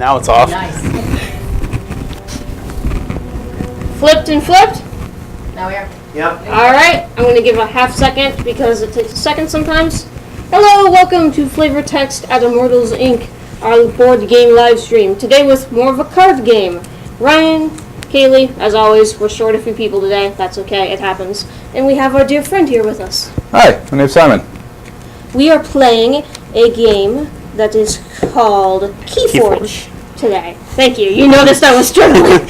Now it's off. Nice. Flipped and flipped. Now we are. Yep. All right, I'm going to give a half second because it takes a second sometimes. Hello, welcome to Flavor Text at Immortals Inc., our board game live stream. Today with more of a card game. Ryan, Kaylee, as always, we're short a few people today. That's okay, it happens. And we have our dear friend here with us. Hi, my name's Simon. We are playing a game that is called Keyforge today. Thank you. You noticed I was struggling.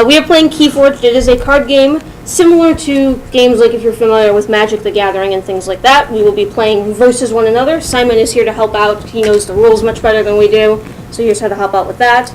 We are playing Keyforge. It is a card game similar to games like if you're familiar with Magic the Gathering and things like that. We will be playing versus one another. Simon is here to help out. He knows the rules much better than we do, so he's here to help out with that.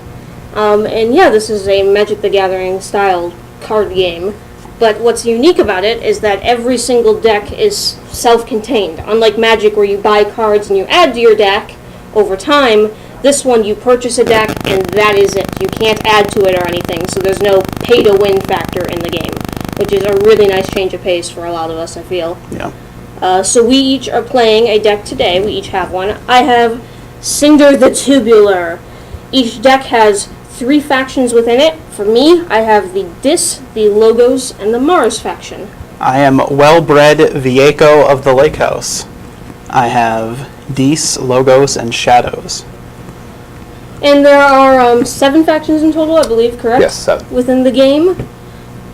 And yeah, this is a Magic the Gathering style card game. But what's unique about it is that every single deck is self-contained. Unlike Magic where you buy cards and you add to your deck over time, this one you purchase a deck and that is it. You can't add to it or anything, so there's no pay-to-win factor in the game, which is a really nice change of pace for a lot of us, I feel. Yeah. So we each are playing a deck today. We each have one. I have Cinder the Tubular. Each deck has 3 factions within it. For me, I have the Dis, the Logos, and the Mars faction. I am Well-Bred Viejo of the Lake House. I have Dis, Logos, and Shadows. And there are 7 factions in total, I believe, correct? Yes, 7. Within the game.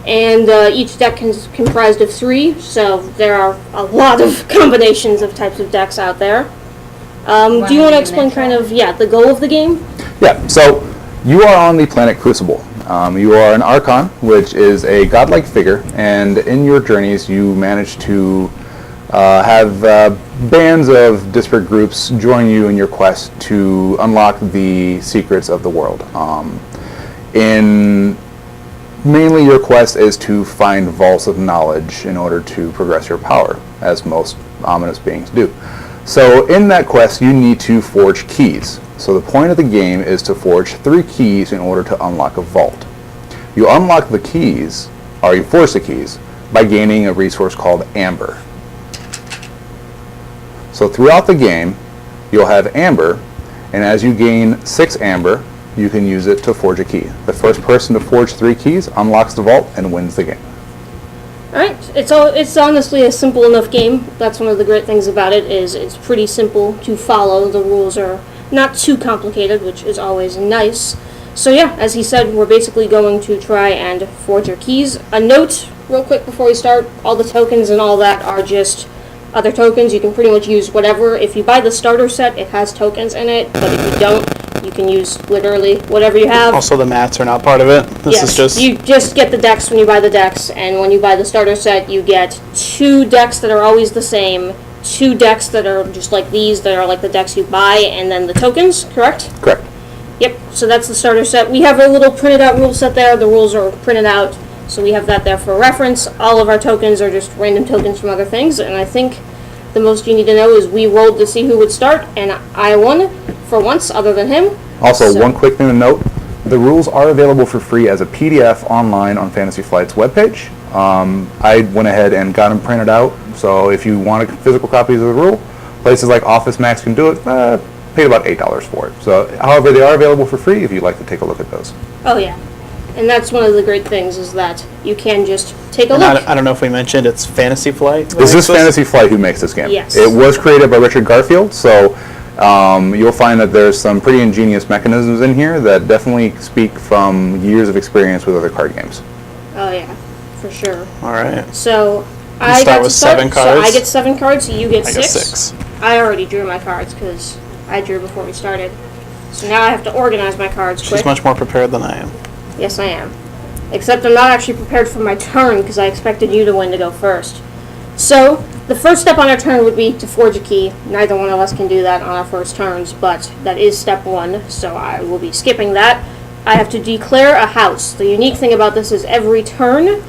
And each deck is comprised of 3, so there are a lot of combinations of types of decks out there. Do you want to explain kind of, the goal of the game? Yeah, so you are on the planet Crucible. You are an Archon, which is a godlike figure, and in your journeys you manage to have bands of disparate groups join you in your quest to unlock the secrets of the world. Mainly your quest is to find vaults of knowledge in order to progress your power, as most ominous beings do. So in that quest you need to forge keys. So the point of the game is to forge 3 keys in order to unlock a vault. You unlock the keys, or you forge the keys, by gaining a resource called Amber. So throughout the game, you'll have Amber, and as you gain 6 Amber, you can use it to forge a key. The first person to forge 3 keys unlocks the vault and wins the game. Alright, it's honestly a simple enough game. That's one of the great things about it, is it's pretty simple to follow. The rules are not too complicated, which is always nice. So yeah, as he said, we're basically going to try and forge our keys. A note, real quick before we start, all the tokens and all that are just other tokens. You can pretty much use whatever. If you buy the starter set, it has tokens in it, but if you don't, you can use literally whatever you have. Also, the mats are not part of it. This is just... You just get the decks when you buy the decks, and when you buy the starter set, you get 2 decks that are always the same, 2 decks that are just like these, that are like the decks you buy, and then the tokens, correct? Correct. Yep, so that's the starter set. We have a little printed out rule set there. The rules are printed out, so we have that there for reference. All of our tokens are just random tokens from other things, and I think the most you need to know is we rolled to see who would start, and I won for once, other than him. Also, So- one quick thing to note, the rules are available for free as a PDF online on Fantasy Flight's webpage. I went ahead and got them printed out, so if you want physical copies of the rule, places like Office Max can do it, paid about $8 for it. So, however, they are available for free if you'd like to take a look at those. Oh, yeah. And that's one of the great things, is that you can just take a And look. I don't know if we mentioned it's Fantasy Flight. This is Fantasy Flight who makes this game. Yes. It was created by Richard Garfield, so you'll find that there's some pretty ingenious mechanisms in here that definitely speak from years of experience with other card games. Oh, yeah, for sure. All right. So, start got with to start. 7 cards. So I get 7 cards, you get I 6. get 6. I already drew my cards, because I drew before we started. So now I have to organize my cards quick. She's much more prepared than I am. Yes, I am. Except I'm not actually prepared for my turn, because I expected you to win to go first. So, the first step on our turn would be to forge a key. Neither one of us can do that on our first turns, but that is step 1, so I will be skipping that. I have to declare a house. The unique thing about this is every turn,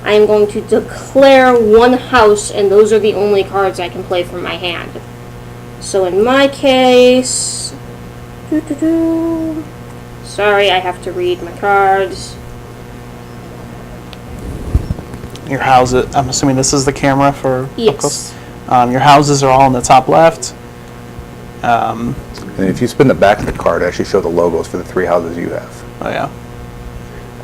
I am going to declare 1 house, and those are the only cards I can play from my hand. So in my case... Sorry, I have to read my cards. Your houses, I'm assuming this is the camera for Yes. Your houses are all in the top left. And if you spin the back of the card, it actually shows the logos for the 3 houses you have. Oh yeah.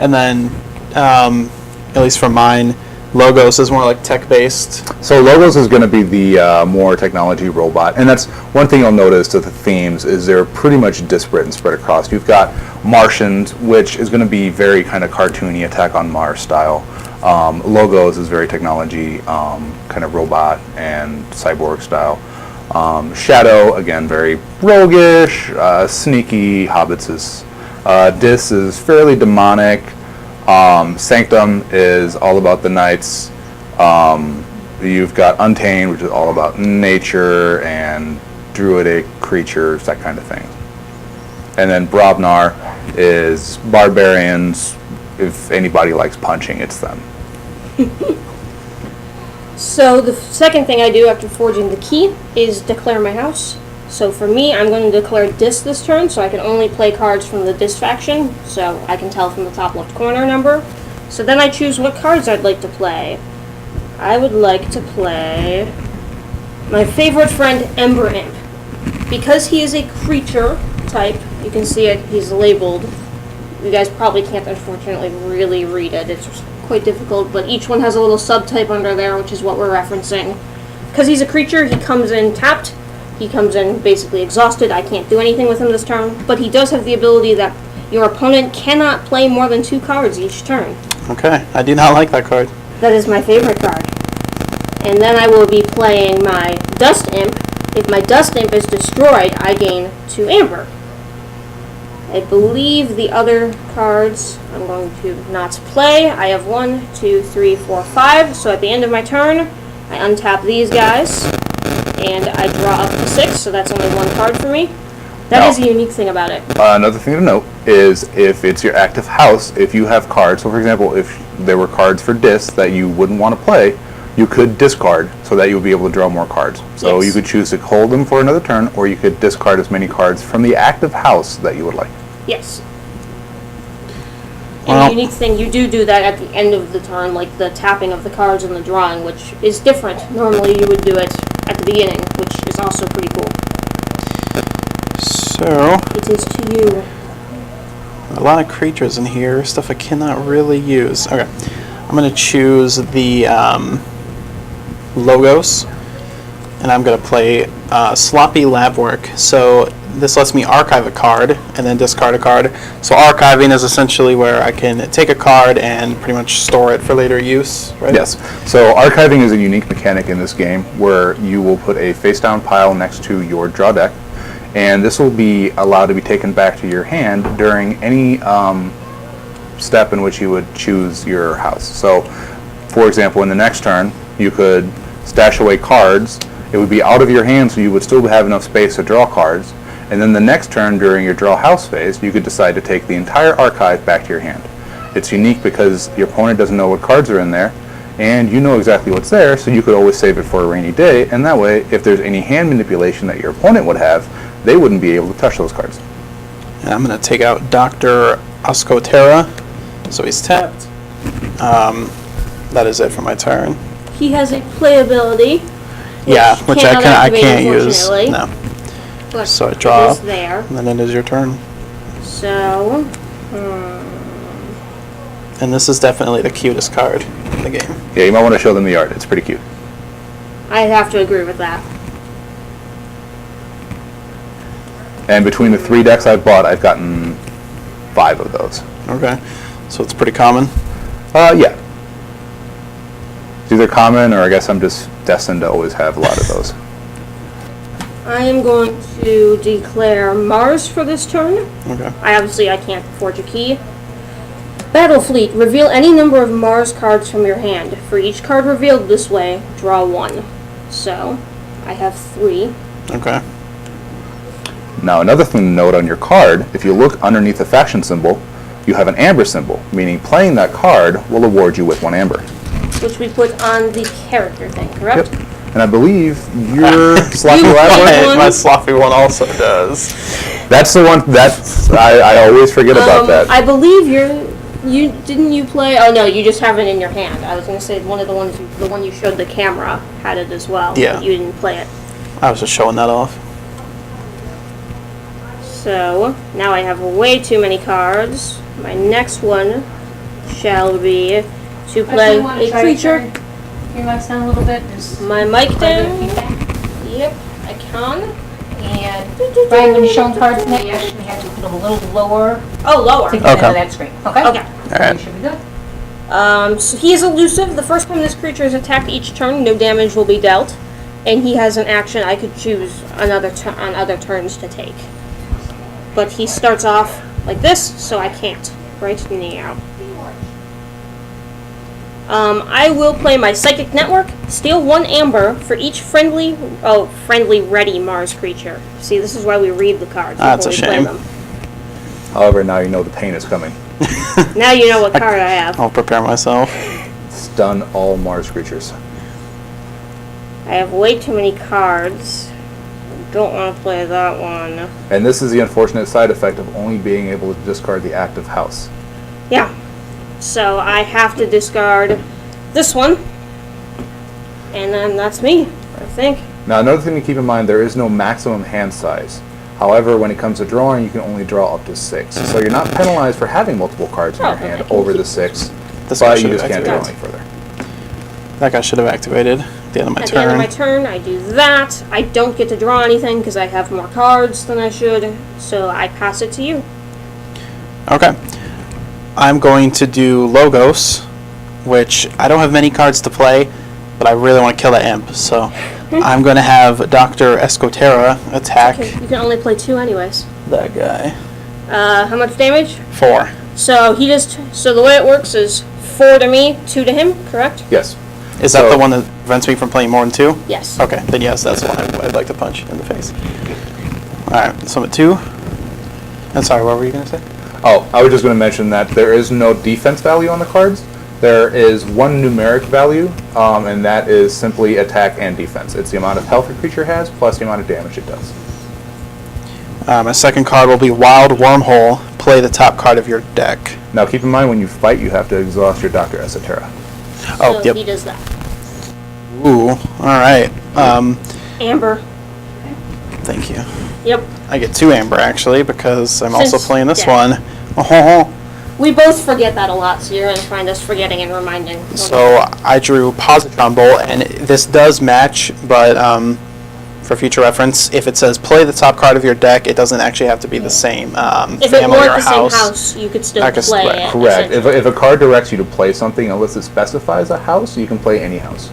And then, at least for mine, Logos is more like tech-based. So Logos is going to be the more technology robot, and that's one thing you'll notice to the themes is they're pretty much disparate and spread across. You've got Martians, which is going to be very kind of cartoony, Attack on Mars style. Logos is very technology, kind of robot and cyborg style. Shadow, again, very roguish, sneaky, hobbits. Dis is fairly demonic. Sanctum is all about the knights. You've got Untamed, which is all about nature and druidic creatures, that kind of thing. And then Brobnar is barbarians. If anybody likes punching, it's them. So the second thing I do after forging the key is declare my house. So for me, I'm going to declare Dis this turn, so I can only play cards from the Dis faction, so I can tell from the top left corner number. So then I choose what cards I'd like to play. I would like to play my favorite friend, Ember Imp. Because he is a creature type, you can see it, he's labeled. You guys probably can't, unfortunately, really read it. It's quite difficult, but each one has a little subtype under there, which is what we're referencing. Because he's a creature, he comes in tapped. He comes in basically exhausted. I can't do anything with him this turn, but he does have the ability that your opponent cannot play more than 2 cards each turn. Okay, I do not like that card. That is my favorite card. And then I will be playing my Dust Imp. If my Dust Imp is destroyed, I gain 2 Amber. I believe the other cards I'm going to not play. I have 1, 2, 3, 4, 5. So at the end of my turn, I untap these guys. And I draw up to 6, so that's only 1 card for me. That is a unique thing about it. Another thing to note is if it's your active house, if you have cards, so for example, if there were cards for Dis that you wouldn't want to play, you could discard so that you'll be able to draw more cards. So Yes. you could choose to hold them for another turn, or you could discard as many cards from the active house that you would like. Yes. And Well- the unique thing, you do that at the end of the turn, like the tapping of the cards and the drawing, which is different. Normally you would do it at the beginning, which is also pretty cool. So, It is to you. a lot of creatures in here, stuff I cannot really use. Okay, I'm going to choose the Logos, and I'm going to play Sloppy Lab Work. So this lets me archive a card and then discard a card. So archiving is essentially where I can take a card and pretty much store it for later use, right? Yes. So archiving is a unique mechanic in this game where you will put a face-down pile next to your draw deck, and this will be allowed to be taken back to your hand during any step in which you would choose your house. So, for example, in the next turn, you could stash away cards. It would be out of your hand, so you would still have enough space to draw cards. And then the next turn during your draw house phase, you could decide to take the entire archive back to your hand. It's unique because your opponent doesn't know what cards are in there, and you know exactly what's there, so you could always save it for a rainy day, and that way, if there's any hand manipulation that your opponent would have, they wouldn't be able to touch those cards. And I'm going to take out Dr. Oscotera, so he's tapped. That is it for my turn. He has a playability. Which I activate, can't use. unfortunately. No. But So I draw it is up. there. And then it is your turn. So, And this is definitely the cutest card in the game. Yeah, you might want to show them the art. It's pretty cute. I have to agree with that. And between the 3 decks I've bought, I've gotten 5 of those. Okay. So it's pretty common. Yeah. It's either common, or I guess I'm just destined to always have a lot of those. I am going to declare Mars for this turn. Okay. I can't forge a key. Battle Fleet. Reveal any number of Mars cards from your hand. For each card revealed this way, draw 1. So, I have 3. Okay. Now, another thing to note on your card, if you look underneath the faction symbol, you have an amber symbol, meaning playing that card will award you with 1 amber. Which we put on the character thing, correct? Yep. And I believe your sloppy You lab played work, one. My sloppy one also does. that's the one I always forget about that. I believe you play? Oh no, you just have it in your hand. I was going to say one of the ones, the one you showed the camera had it as well. Yeah. But you didn't play it. I was just showing that off. So, now I have way too many cards. My next one shall be to play a creature. Your mic down a little bit. My mic down. Feedback. Yep, I can. And Brian, when you're showing cards next, you actually have to put them a little lower Oh, lower. to get Okay. into that screen. Okay? Okay. Alright. You should be good. So he is elusive. The first time this creature is attacked each turn, no damage will be dealt. And he has an action I could choose on other turns to take. But he starts off like this, so I can't. Right now. I will play my Psychic Network, steal 1 amber for each friendly ready Mars creature. See, this is why we read the cards That's before a we play shame. them. However, now you know the pain is coming. Now you know what card I have. I'll prepare myself. Stun all Mars creatures. I have way too many cards. I don't want to play that one. And this is the unfortunate side effect of only being able to discard the active house. Yeah. So I have to discard this one. And then that's me, I think. Now, another thing to keep in mind, there is no maximum hand size. However, when it comes to drawing, you can only draw up to 6. So you're not penalized for having multiple cards in your Okay, I hand can over keep the 6, This guy but you should just have can't draw any activated. further. That guy should have activated at the end of my At the end of turn. my turn, I do that. I don't get to draw anything because I have more cards than I should. So I pass it to you. Okay. I'm going to do Logos, which I don't have many cards to play, but I really want to kill that imp. So I'm going to have Dr. Escotera attack Okay, you can only play 2 anyways. that guy. How much damage? 4. So he just. So the way it works is 4 to me, 2 to him. Correct? Yes. Is that the one that prevents me from playing more than 2? Yes. Okay, then yes, that's one I'd like to punch in the face. Alright, so I'm at 2. I'm sorry, what were you going to say? Oh, I was just going to mention that there is no defense value on the cards. There is one numeric value, and that is simply attack and defense. It's the amount of health a creature has plus the amount of damage it does. My second card will be Wild Wormhole. Play the top card of your deck. Now, keep in mind, when you fight, you have to exhaust your Dr. Esoterra. Oh, So yep. he does that. Ooh, alright. Amber. Thank you. Yep. I get 2 amber, actually, because I'm also Since- playing this yeah. one. Oh, We both forget that a lot, so you're going to find us forgetting and reminding. so I drew Positron Bolt, and this does match, but for future reference, if it says play the top card of your deck, it doesn't actually have to be the same if it family weren't or the house. same house, you could still I could play split. it. Correct. essentially. If a card directs you to play something, unless it specifies a house, you can play any house.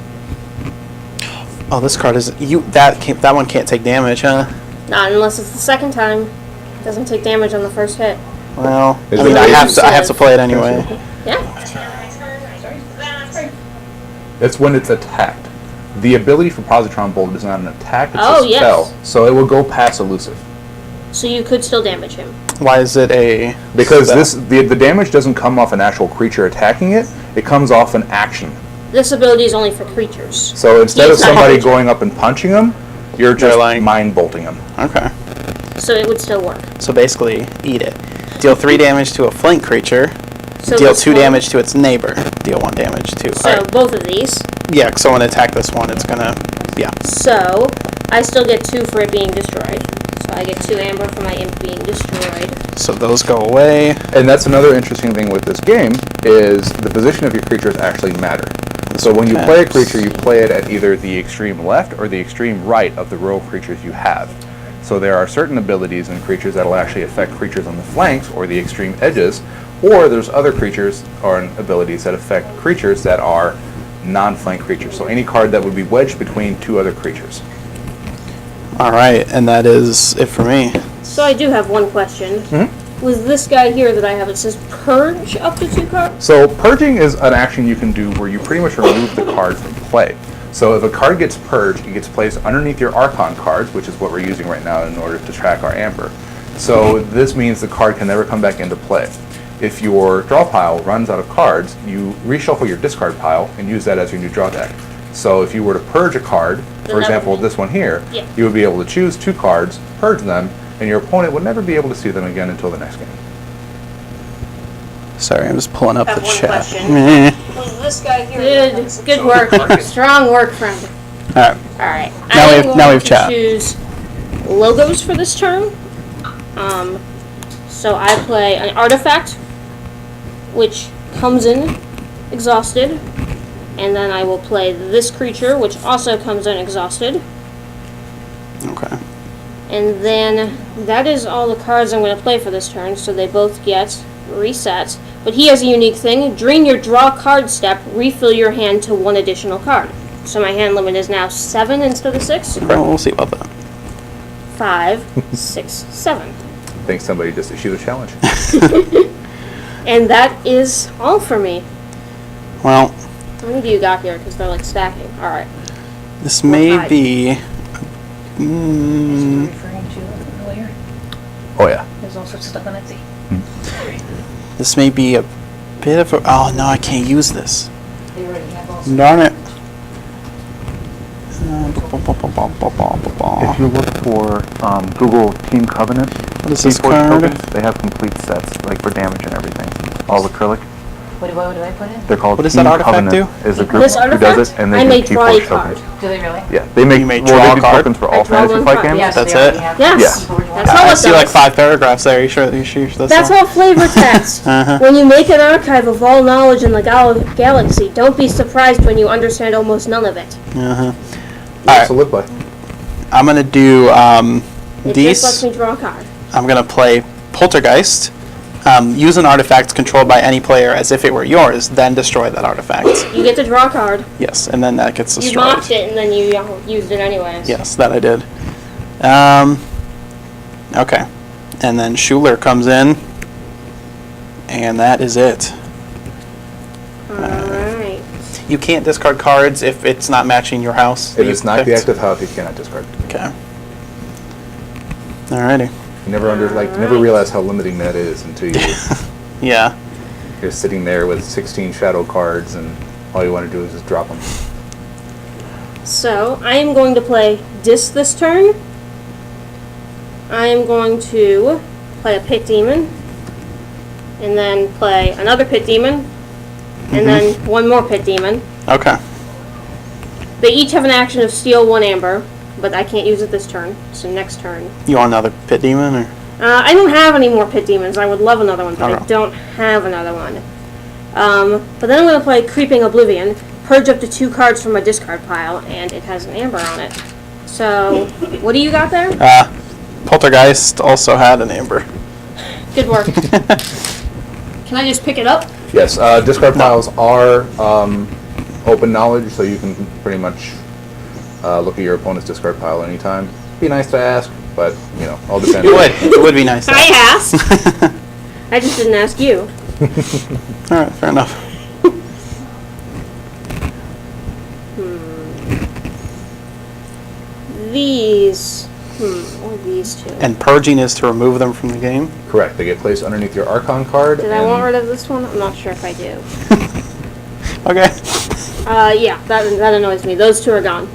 Oh, this card is that one can't take damage, huh? Not unless it's the second time. It doesn't take damage on the first hit. Well, Is I mean, it I have to play it anyway. Yeah. It's when it's attacked. The ability for Positron Bolt is not an attack, it's Oh, a yes. spell. So it will go past elusive. So you could still damage him. Why is it a Because spell? the damage doesn't come off an actual creature attacking it, it comes off an action. This ability is only for creatures. So instead of He's not somebody creature. going up and punching them, you're just like- mind bolting them. Okay. So it would still work. So basically, eat it. Deal 3 damage to a flank creature. So Deal this 2 one- damage to its neighbor. Deal 1 damage to. So Alright. both of these. Yeah, so when I attack this one, it's gonna. Yeah. So I still get 2 for it being destroyed. So I get 2 amber for my imp being destroyed. So those go away. And that's another interesting thing with this game, is the position of your creatures actually matter. So when you play a creature, you play it at either the extreme left or the extreme right of the row of creatures you have. So there are certain abilities in creatures that will actually affect creatures on the flanks or the extreme edges, or there's other creatures or abilities that affect creatures that are non-flank creatures. So any card that would be wedged between 2 other creatures. Alright, and that is it for me. So I do have one question. Mm-hmm. With this guy here that I have, it says purge up to 2 cards. So purging is an action you can do where you pretty much remove the card from play. So if a card gets purged, it gets placed underneath your Archon cards, which is what we're using right now in order to track our Amber. So this means the card can never come back into play. If your draw pile runs out of cards, you reshuffle your discard pile and use that as your new draw deck. So if you were to purge a card, that for example would be- this one here, Yeah. you would be able to choose 2 cards, purge them, and your opponent would never be able to see them again until the next game. Sorry, I'm just pulling up I have the one chat. question. Meh. With this guy here. Good work. Strong work, friend. Alright. Alright. Now I'm we have going chat. to choose logos for this turn. So I play an artifact, which comes in exhausted, and then I will play this creature, which also comes in exhausted. Okay. And then that is all the cards I'm going to play for this turn, so they both get reset. But he has a unique thing. During your draw card step, refill your hand to 1 additional card. So my hand limit is now 7 instead of 6. Well, we'll see about that. 5, 6, 7. I think somebody just issued a challenge. And that is all for me. Well, How many do you got here? Because they're like stacking. Alright. this may five. be. As you were referring to earlier, Oh yeah. there's all sorts of stuff on Etsy. This may be a bit of a. Oh no, I can't use this. They already have all Darn it. If you look for Google Team Covenant, What is this Keyforge card? tokens, they have complete sets, like for damage and everything. All acrylic. What do I put in? They're called What does Team that artifact Covenant. Is a group This who artifact, does it, and I they may do draw a Keyforge card. tokens. Do they really? Yeah, they make You may well, draw they a do card? tokens for I all draw Fantasy one Flight card. games. Yes, That's they already it? have Yes. Keyforge ones. That's all I it see like does. 5 paragraphs there. You sure this? That's all flavor text. When you make an archive of all knowledge in the galaxy, don't be surprised when you understand almost none of it. Uh-huh. Alright. To live by. I'm gonna do It these. just lets me draw a card. I'm gonna play Poltergeist. Use an artifact controlled by any player as if it were yours, then destroy that artifact. You get to draw a card. Yes, and then that gets You destroyed. mocked it and then you used it anyways. Yes, that I did. Okay. And then Schuler comes in, and that is it. Alright. You can't discard cards if it's not matching your house. that If you it's not the picked. active house, you cannot discard. Okay. Alrighty. You never realize how limiting that is until Yeah. you're sitting there with 16 shadow cards and all you want to do is just drop them. So, I am going to play Dis this turn. I am going to play a Pit Demon. And then play another Pit Demon. And then one more Pit Demon. Okay. They each have an action of steal 1 amber, but I can't use it this turn. So next turn. You want another pit demon or? I don't have any more Pit Demons. I would love another one, but I Okay. don't have another one. But then I'm going to play Creeping Oblivion. Purge up to 2 cards from my discard pile, and it has an amber on it. So, what do you got there? Poltergeist also had an amber. Good work. Can I just pick it up? Yes, discard piles are open knowledge, so you can pretty much look at your opponent's discard pile anytime. Be nice to ask, but all depends. It would be nice. I asked. I just didn't ask you. Alright, fair enough. These. What are these two? And purging is to remove them from the game. Correct. They get placed underneath your Archon card. Did I want rid of this one? I'm not sure if I do. Okay. Yeah, that annoys me. Those 2 are gone.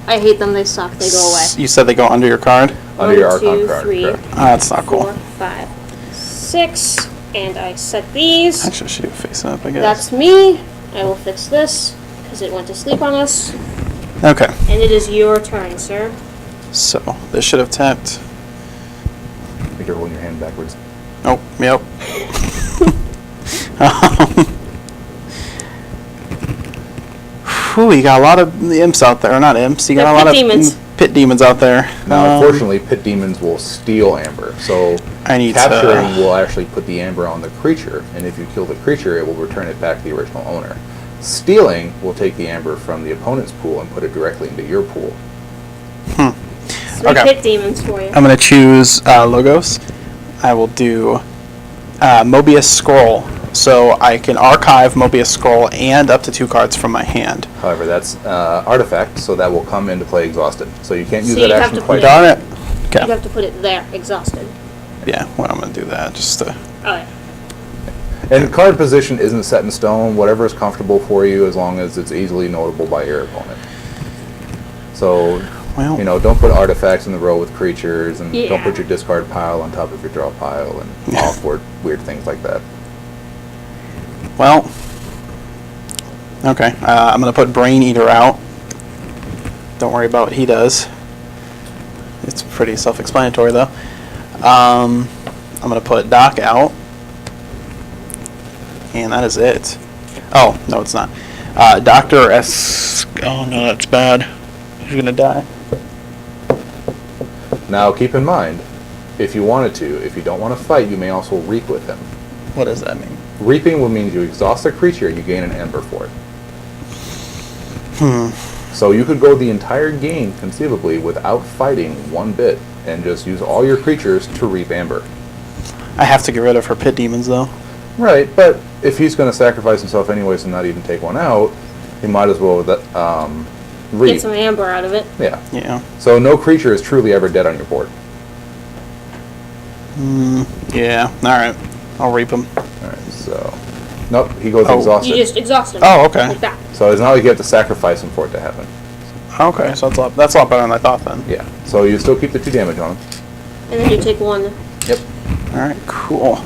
I hate them. They suck. They go away. You said they go under your card? Under your 1, Archon 2, card. 3, Correct. That's not cool. 4, 5, 6, and I set these. Actually, I should face up, I guess. That's me. I will fix this because it went to sleep on us. Okay. And it is your turn, sir. So, this should have tapped. I think you're holding your hand backwards. Oh, yep. Whew, you got a lot of imps out there. Or not imps, you got They're a lot pit of demons. pit demons out there. Now, unfortunately, pit demons will steal amber. So I need capturing to... will actually put the amber on the creature, and if you kill the creature, it will return it back to the original owner. Stealing will take the amber from the opponent's pool and put it directly into your pool. 3 Okay. Pit Demons for you. I'm going to choose Logos. I will do Mobius Scroll. So I can archive Mobius Scroll and up to 2 cards from my hand. However, that's artifact, so that will come into play exhausted. So you can't use So that you have action to twice. put Darn it. You Okay. have to put it there, exhausted. Yeah, well, I'm going to do that just to... Alright. And card position isn't set in stone. Whatever is comfortable for you, as long as it's easily notable by your opponent. So, Well, don't put artifacts in the row with creatures, and Yeah. don't put your discard pile on top of your draw pile, and all weird things like that. well... Okay, I'm going to put Brain Eater out. Don't worry about what he does. It's pretty self-explanatory, though. I'm going to put Doc out. And that is it. Oh, no, it's not. Dr. S... Oh, no, that's bad. He's going to die. Now, keep in mind, if you wanted to, if you don't want to fight, you may also reap with him. What does that mean? Reaping will mean you exhaust a creature, you gain an amber for it. So you could go the entire game, conceivably, without fighting one bit, and just use all your creatures to reap amber. I have to get rid of her pit demons, though. Right, but if he's going to sacrifice himself anyways and not even take one out, he might as well reap. Get some amber out of it. Yeah. Yeah. So no creature is truly ever dead on your board. Yeah. All right. I'll reap him. Alright, so... Nope, he goes Oh. exhausted. You just exhaust him. Oh, okay. Like that. So it's not like you have to sacrifice him for it to happen. Okay, so that's a lot better than I thought then. Yeah. So you still keep the 2 damage on him. And then you take one. Yep. All right, cool.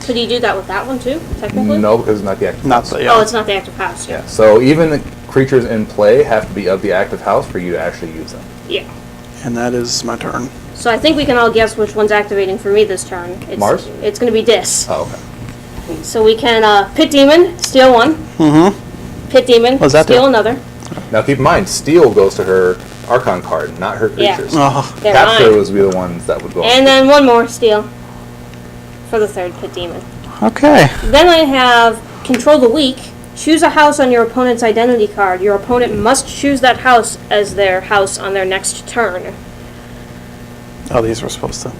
Could you do that with that one too, technically? No, because it's not the active Not house. the, yeah. Oh, it's not the active house. Yeah. So even the creatures in play have to be of the active house for you to actually use them. Yeah. And that is my turn. So I think we can all guess which one's activating for me this turn. Mars? It's going to be Dis. Oh, okay. So we can Pit Demon, steal one. Mm-hmm. Pit Demon, What's that steal do? another. Now keep in mind, Steel goes to her Archon card, not her Yeah. creatures. Oh, They're Capture mine. would be the ones that would go. And then one more, steal. For the third Pit Demon. okay. Then I have Control the Weak. Choose a house on your opponent's identity card. Your opponent must choose that house as their house on their next turn. Oh, these were supposed to.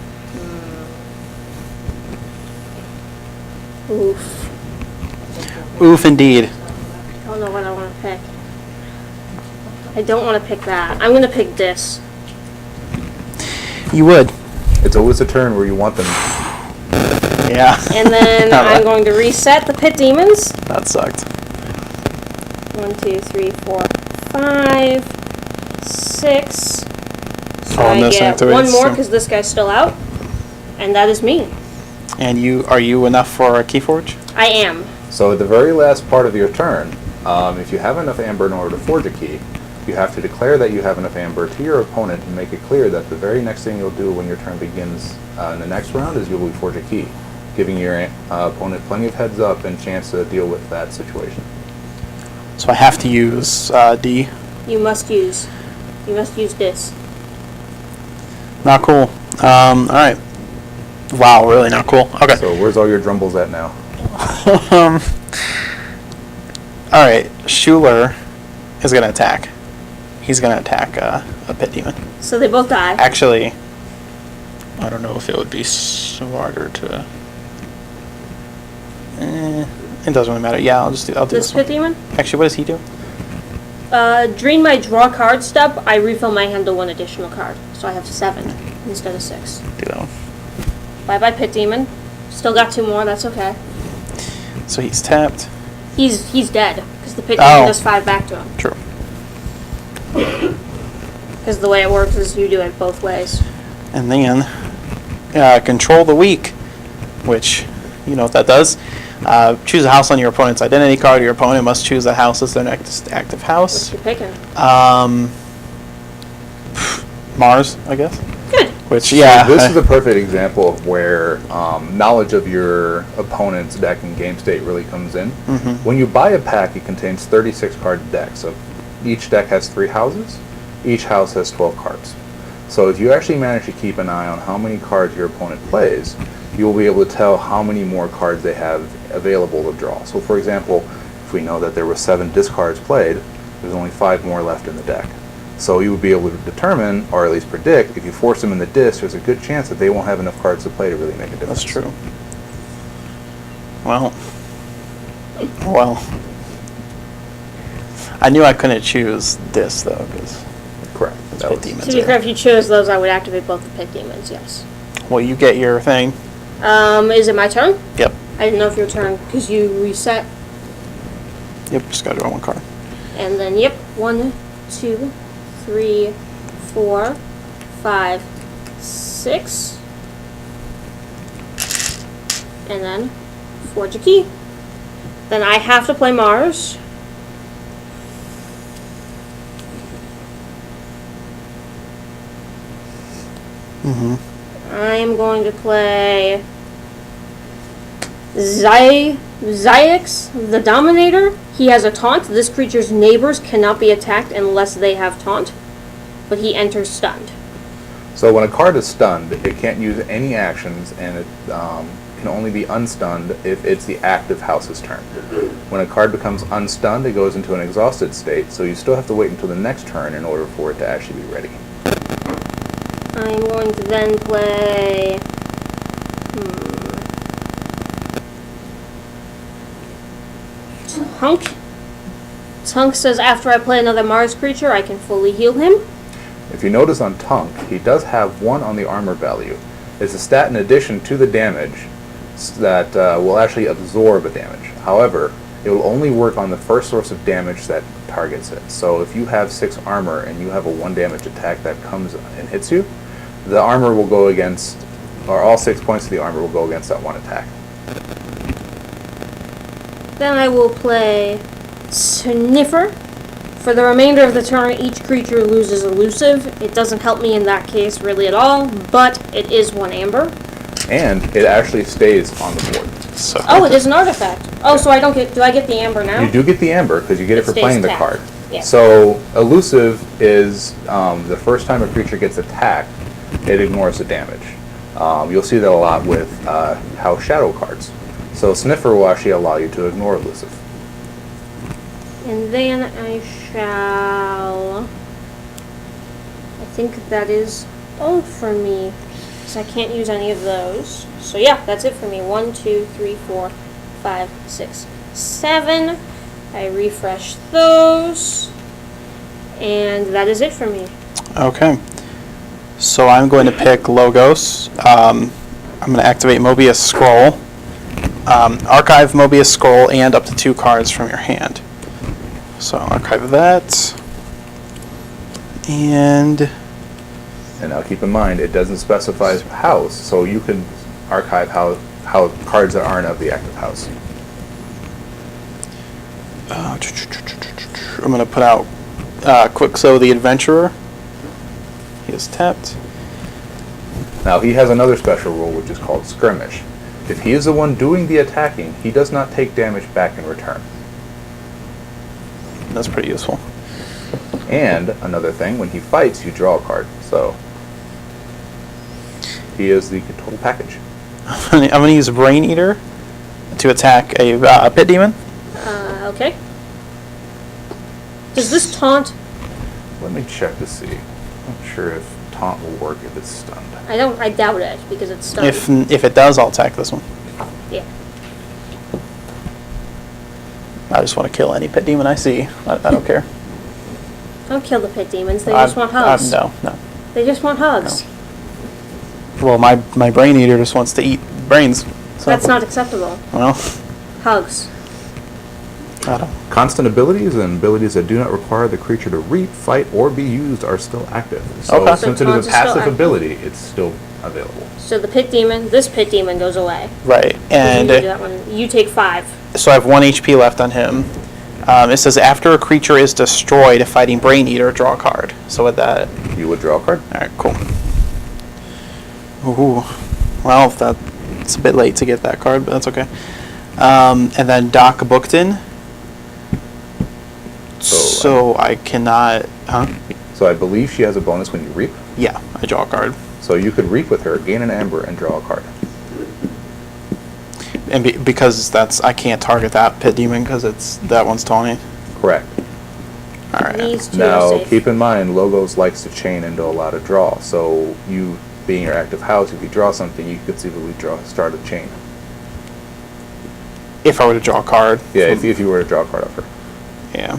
Oof. Oof, indeed. I don't know what I want to pick. I don't want to pick that. I'm going to pick this. You would. It's always a turn where you want them. Yeah. And then All right. I'm going to reset the Pit Demons. That sucked. 1, 2, 3, 4, 5, 6. So Oh, I'm I missing get three, one more so- because this guy's still out. And that is me. And are you enough for a Keyforge? I am. So at the very last part of your turn, if you have enough amber in order to forge a key, you have to declare that you have enough amber to your opponent and make it clear that the very next thing you'll do when your turn begins in the next round is you will forge a key, giving your opponent plenty of heads up and chance to deal with that situation. So I have to use D. You must use this. Not cool. All right. Wow, really not cool. Okay. So where's all your drumbles at now? All right. Schuler is going to attack. He's going to attack a pit demon. So they both die. Actually, I don't know if it would be smarter to. It doesn't really matter. Yeah, I'll do This this Pit one. Demon? Actually, what does he do? During my draw card step, I refill my hand to one additional card. So I have 7 instead of 6. Do that one. Bye-bye, Pit Demon. Still got 2 more, that's okay. So he's tapped. He's dead, because the Pit Oh. Demon does 5 back to him. True. Because the way it works is you do it both ways. And then control the weak, which you know what that does. Choose a house on your opponent's identity card. Your opponent must choose a house as their next active What house. you picking? Mars, I guess. Good. Which, yeah. This is a perfect example of where knowledge of your opponent's deck and game state really comes in. When you buy a pack, it contains 36 card decks. So each deck has 3 houses. Each house has 12 cards. So if you actually manage to keep an eye on how many cards your opponent plays, you will be able to tell how many more cards they have available to draw. So for example, if we know that there were 7 discards played, there's only 5 more left in the deck. So you would be able to determine, or at least predict, if you force them in the disc, there's a good chance that they won't have enough cards to play to really make a difference. That's true. Well. I knew I couldn't choose this, though, because Correct. That pit was- demons To be are- fair, if you chose those, I would activate both the Pit Demons, yes. Well, you get your thing. Is it my turn? Yep. I didn't know if your turn, because you reset. Yep, just gotta draw one card. And then, yep, 1, 2, 3, 4, 5, 6. And then forge a key. Then I have to play Mars. I am going to play Zyx, the Dominator. He has a taunt. This creature's neighbors cannot be attacked unless they have taunt, but he enters stunned. So when a card is stunned, it can't use any actions, and it can only be unstunned if it's the active house's turn. When a card becomes unstunned, it goes into an exhausted state, so you still have to wait until the next turn in order for it to actually be ready. I'm going to then play... Tunk. Tunk says after I play another Mars creature, I can fully heal him. If you notice on Tunk, he does have 1 on the armor value. It's a stat in addition to the damage that will actually absorb a damage. However, it will only work on the first source of damage that targets it. So if you have 6 armor and you have a 1 damage attack that comes and hits you, the armor will go against, or all 6 points of the armor will go against that 1 attack. Then I will play Sniffer. For the remainder of the turn, each creature loses elusive. It doesn't help me in that case really at all, but it is 1 amber. And it actually stays on the board. So Oh, it is an artifact. Oh, so I don't get... Do I get the amber now? You do get the amber because you get it for stays playing the tapped. card. Yeah. So elusive is the first time a creature gets attacked, it ignores the damage. You'll see that a lot with house shadow cards. So Sniffer will actually allow you to ignore elusive. And then I shall... I think that is all for me. Because I can't use any of those. So yeah, that's it for me. 1, 2, 3, 4, 5, 6, 7. I refresh those. And that is it for me. Okay. So I'm going to pick Logos. I'm going to activate Mobius Scroll. Archive Mobius Scroll and up to 2 cards from your hand. So archive that. And now keep in mind, it doesn't specify house, so you can archive how cards that aren't of the active house. I'm going to put out Quickso the Adventurer. He is tapped. Now he has another special rule which is called Skirmish. If he is the one doing the attacking, he does not take damage back in return. That's pretty useful. And another thing, when he fights, you draw a card. So he is the total package. I'm going to use Brain Eater to attack a Pit Demon. Okay. Does this taunt? Let me check to see. I'm not sure if taunt will work if it's stunned. I doubt it because it's stunned. If it does, I'll attack this one. Yeah. I just want to kill any Pit Demon I see. I don't care. Don't kill the pit demons. They just want hugs. No. They just want hugs. Well, my Brain Eater just wants to eat brains. So. That's not acceptable. Well, Hugs. I don't. Constant abilities and abilities that do not require the creature to reap, fight, or be used are still active. So Okay. since So it taunt is is a still passive active. ability, it's still available. So the pit demon, this pit demon goes away. Right, and You do that one. You take 5. so I have 1 HP left on him. It says after a creature is destroyed, a fighting Brain Eater, draw a card. So with that, You would draw a card. all right, cool. Ooh, well, that's a bit late to get that card, but that's okay. And then Doc Bookton. So I cannot, huh? So I believe she has a bonus when you reap. Yeah, I draw a card. So you could reap with her, gain an amber, and draw a card. And because I can't target that Pit Demon because that one's taunting. Correct. All right. These two are Now, safe. keep in mind, Logos likes to chain into a lot of draw. So you, being your active house, if you draw something, you could conceivably start a chain. If I were to draw a card. Yeah, if you were to draw a card off her. Yeah.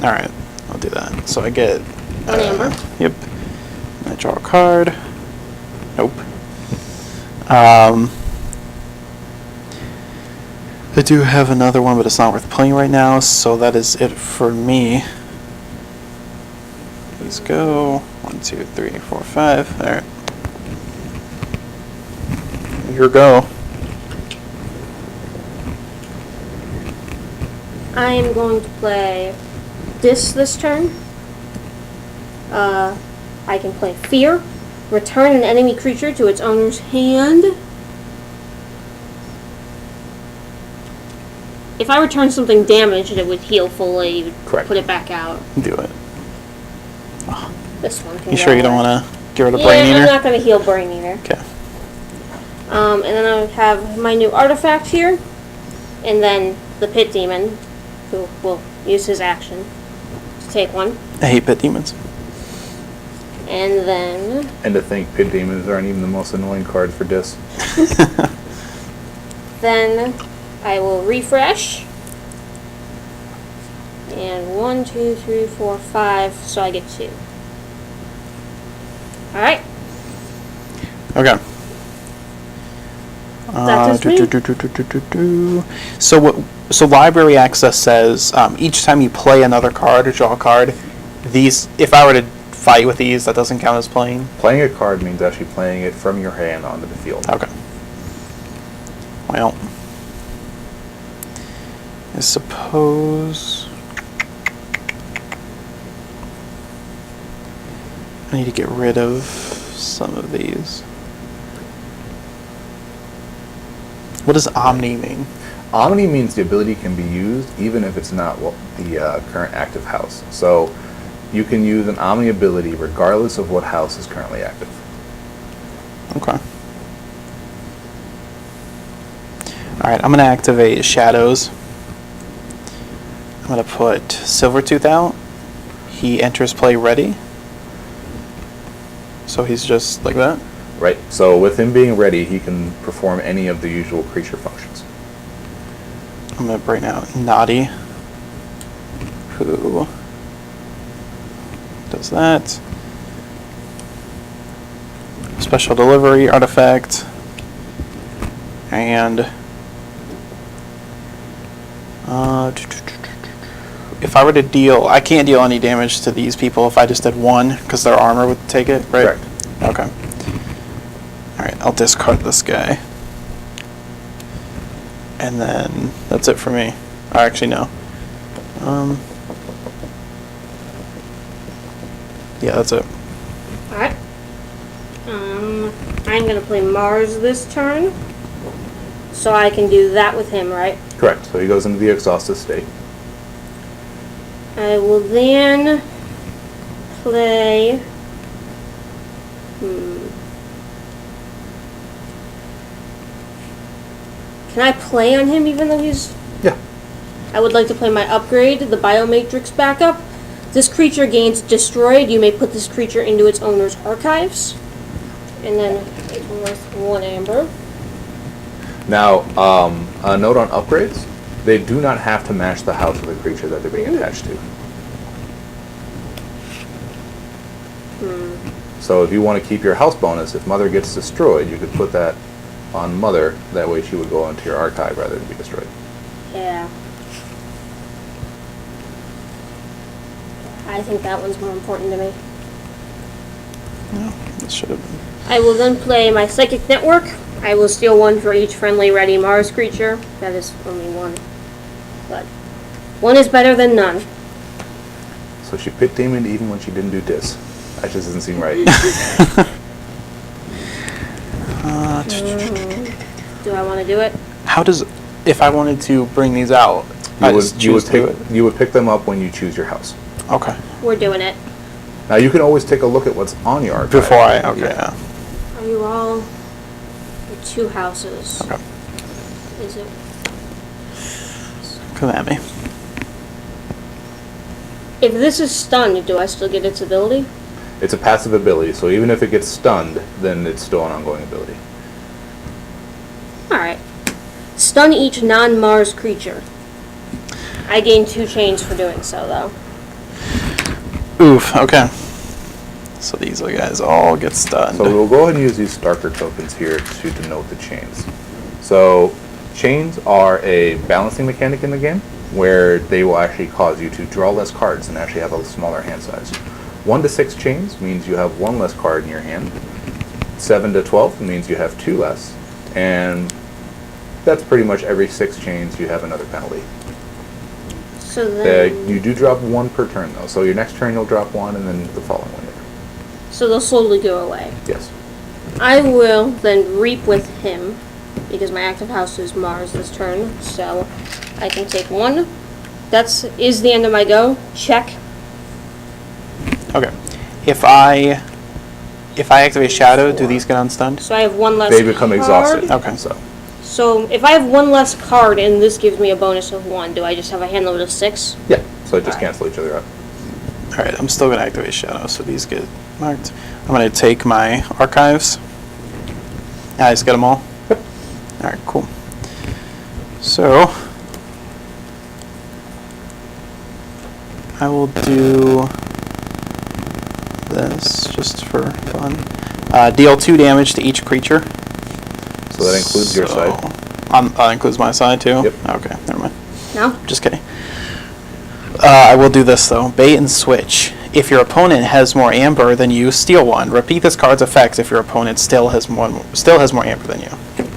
All right. I'll do that. So I get 1 amber. Yep. I draw a card. Nope. I do have another one, but it's not worth playing right now, so that is it for me. Let's go. 1, 2, 3, 4, 5. All right. Your go. I am going to play this turn. I can play Fear. return an enemy creature to its owner's hand. If I return something damaged, it would heal fully. You would Correct. put it back out. Do it. This one can You go sure you don't away. want to get rid of Yeah, Brain I'm Eater? not going to heal Brain Eater. Okay. And then I have my new artifact here. And then the Pit Demon, who will use his action to take one. I hate pit demons. And then And to think pit demons aren't even the most annoying cards for Dis. I will refresh. And 1, 2, 3, 4, 5, so I get 2. Alright. Okay. That is me. So what? So library access says each time you play another card or draw a card, these. If I were to fight with these, that doesn't count as playing. Playing a card means actually playing it from your hand onto the field. Okay. Well, I suppose I need to get rid of some of these. What does Omni mean? Omni means the ability can be used even if it's not the current active house. So you can use an Omni ability regardless of what house is currently active. Okay. Alright, I'm going to activate Shadows. I'm going to put Silvertooth out. He enters play ready. So he's just like that. Right. So with him being ready, he can perform any of the usual creature functions. I'm going to bring out Naughty, who does that. Special Delivery Artifact. And if I were to deal, I can't deal any damage to these people if I just did one, because their armor would take it, right? Correct. Okay. Alright, I'll discard this guy. And then that's it for me. Or actually, no. Yeah, that's it. Alright. I'm going to play Mars this turn. So I can do that with him, right? Correct. So he goes into the exhausted state. I will then play. Can I play on him even though he's. Yeah. I would like to play my upgrade, the Biomatrix backup. This creature gains destroyed. You may put this creature into its owner's archives. And then it's worth 1 amber. Now, a note on upgrades. They do not have to match the house of the creature that they're being attached to. So if you want to keep your house bonus, if Mother gets destroyed, you could put that on Mother. That way she would go into your archive rather than be destroyed. Yeah. I think that one's more important to me. No, this should have been. I will then play my Psychic Network. I will steal 1 for each friendly ready Mars creature. That is only 1. But 1 is better than none. So she pit demoned even when she didn't do dis. That just doesn't seem right. Do I want to do it? How does, if I wanted to bring these out, I just choose to do it? You would pick them up when you choose your house. Okay. We're doing it. Now you can always take a look at what's on your archive. Before I, okay, yeah. Are you all the 2 houses? Okay. Is it? Come at me. If this is stunned, do I still get its ability? It's a passive ability, so even if it gets stunned, then it's still an ongoing ability. Alright. Stun each non-Mars creature. I gain 2 chains for doing so, though. Oof, okay. So these guys all get stunned. So we'll go ahead and use these Starker tokens here to denote the chains. So chains are a balancing mechanic in the game where they will actually cause you to draw less cards and actually have a smaller hand size. 1 to 6 chains means you have 1 less card in your hand. 7 to 12 means you have 2 less. And that's pretty much every 6 chains you have another penalty. So then... You do drop 1 per turn though. So your next turn you'll drop 1 and then the following one. So they'll slowly go away. Yes. I will then reap with him, because my active house is Mars this turn, so I can take 1. Is the end of my go. Check. Okay. If I activate Shadow, do these get unstunned? So I have 1 less They become card. exhausted. Okay. So if I have 1 less card and this gives me a bonus of 1, do I just have a hand limit of 6? Yeah. So they just cancel each other out. Alright, I'm still going to activate Shadow, so these get marked. I'm going to take my archives. I just get them all? Yep. Alright, cool. So, I will do this just for fun. Deal 2 damage to each creature. So that includes your side. That includes my side too? Yep. Okay, never mind. No? Just kidding. I will do this though. Bait and switch. If your opponent has more amber than you, steal 1. Repeat this card's effects if your opponent still has more amber than you.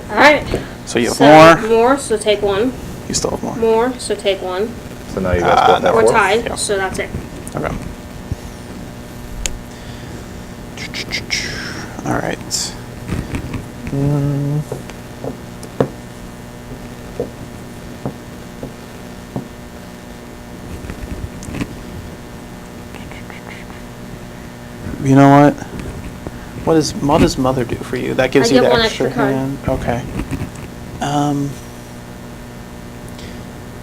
Alright. So you have more. More, so take 1. You still have more. More, so take 1. So now you guys both have We're 4. tied, Yeah. so that's it. Okay. All right. You know what? What does Mother do for you? That gives I you get the 1 extra extra card. hand. Okay.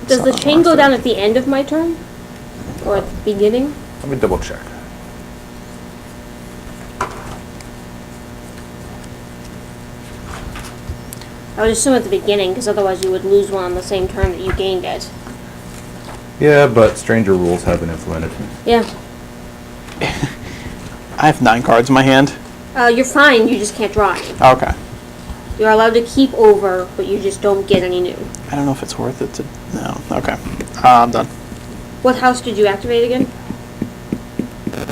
Does the not chain go worth it. down at the end of my turn? Or at the beginning? Let me double check. I would assume at the beginning, because otherwise you would lose 1 on the same turn that you gained it. Yeah, but stranger rules have been implemented. Yeah. I have 9 cards in my hand. You're fine, you just can't draw any. Okay. You're allowed to keep over, but you just don't get any new. I don't know if it's worth it to. No. Okay. I'm done. What house did you activate again?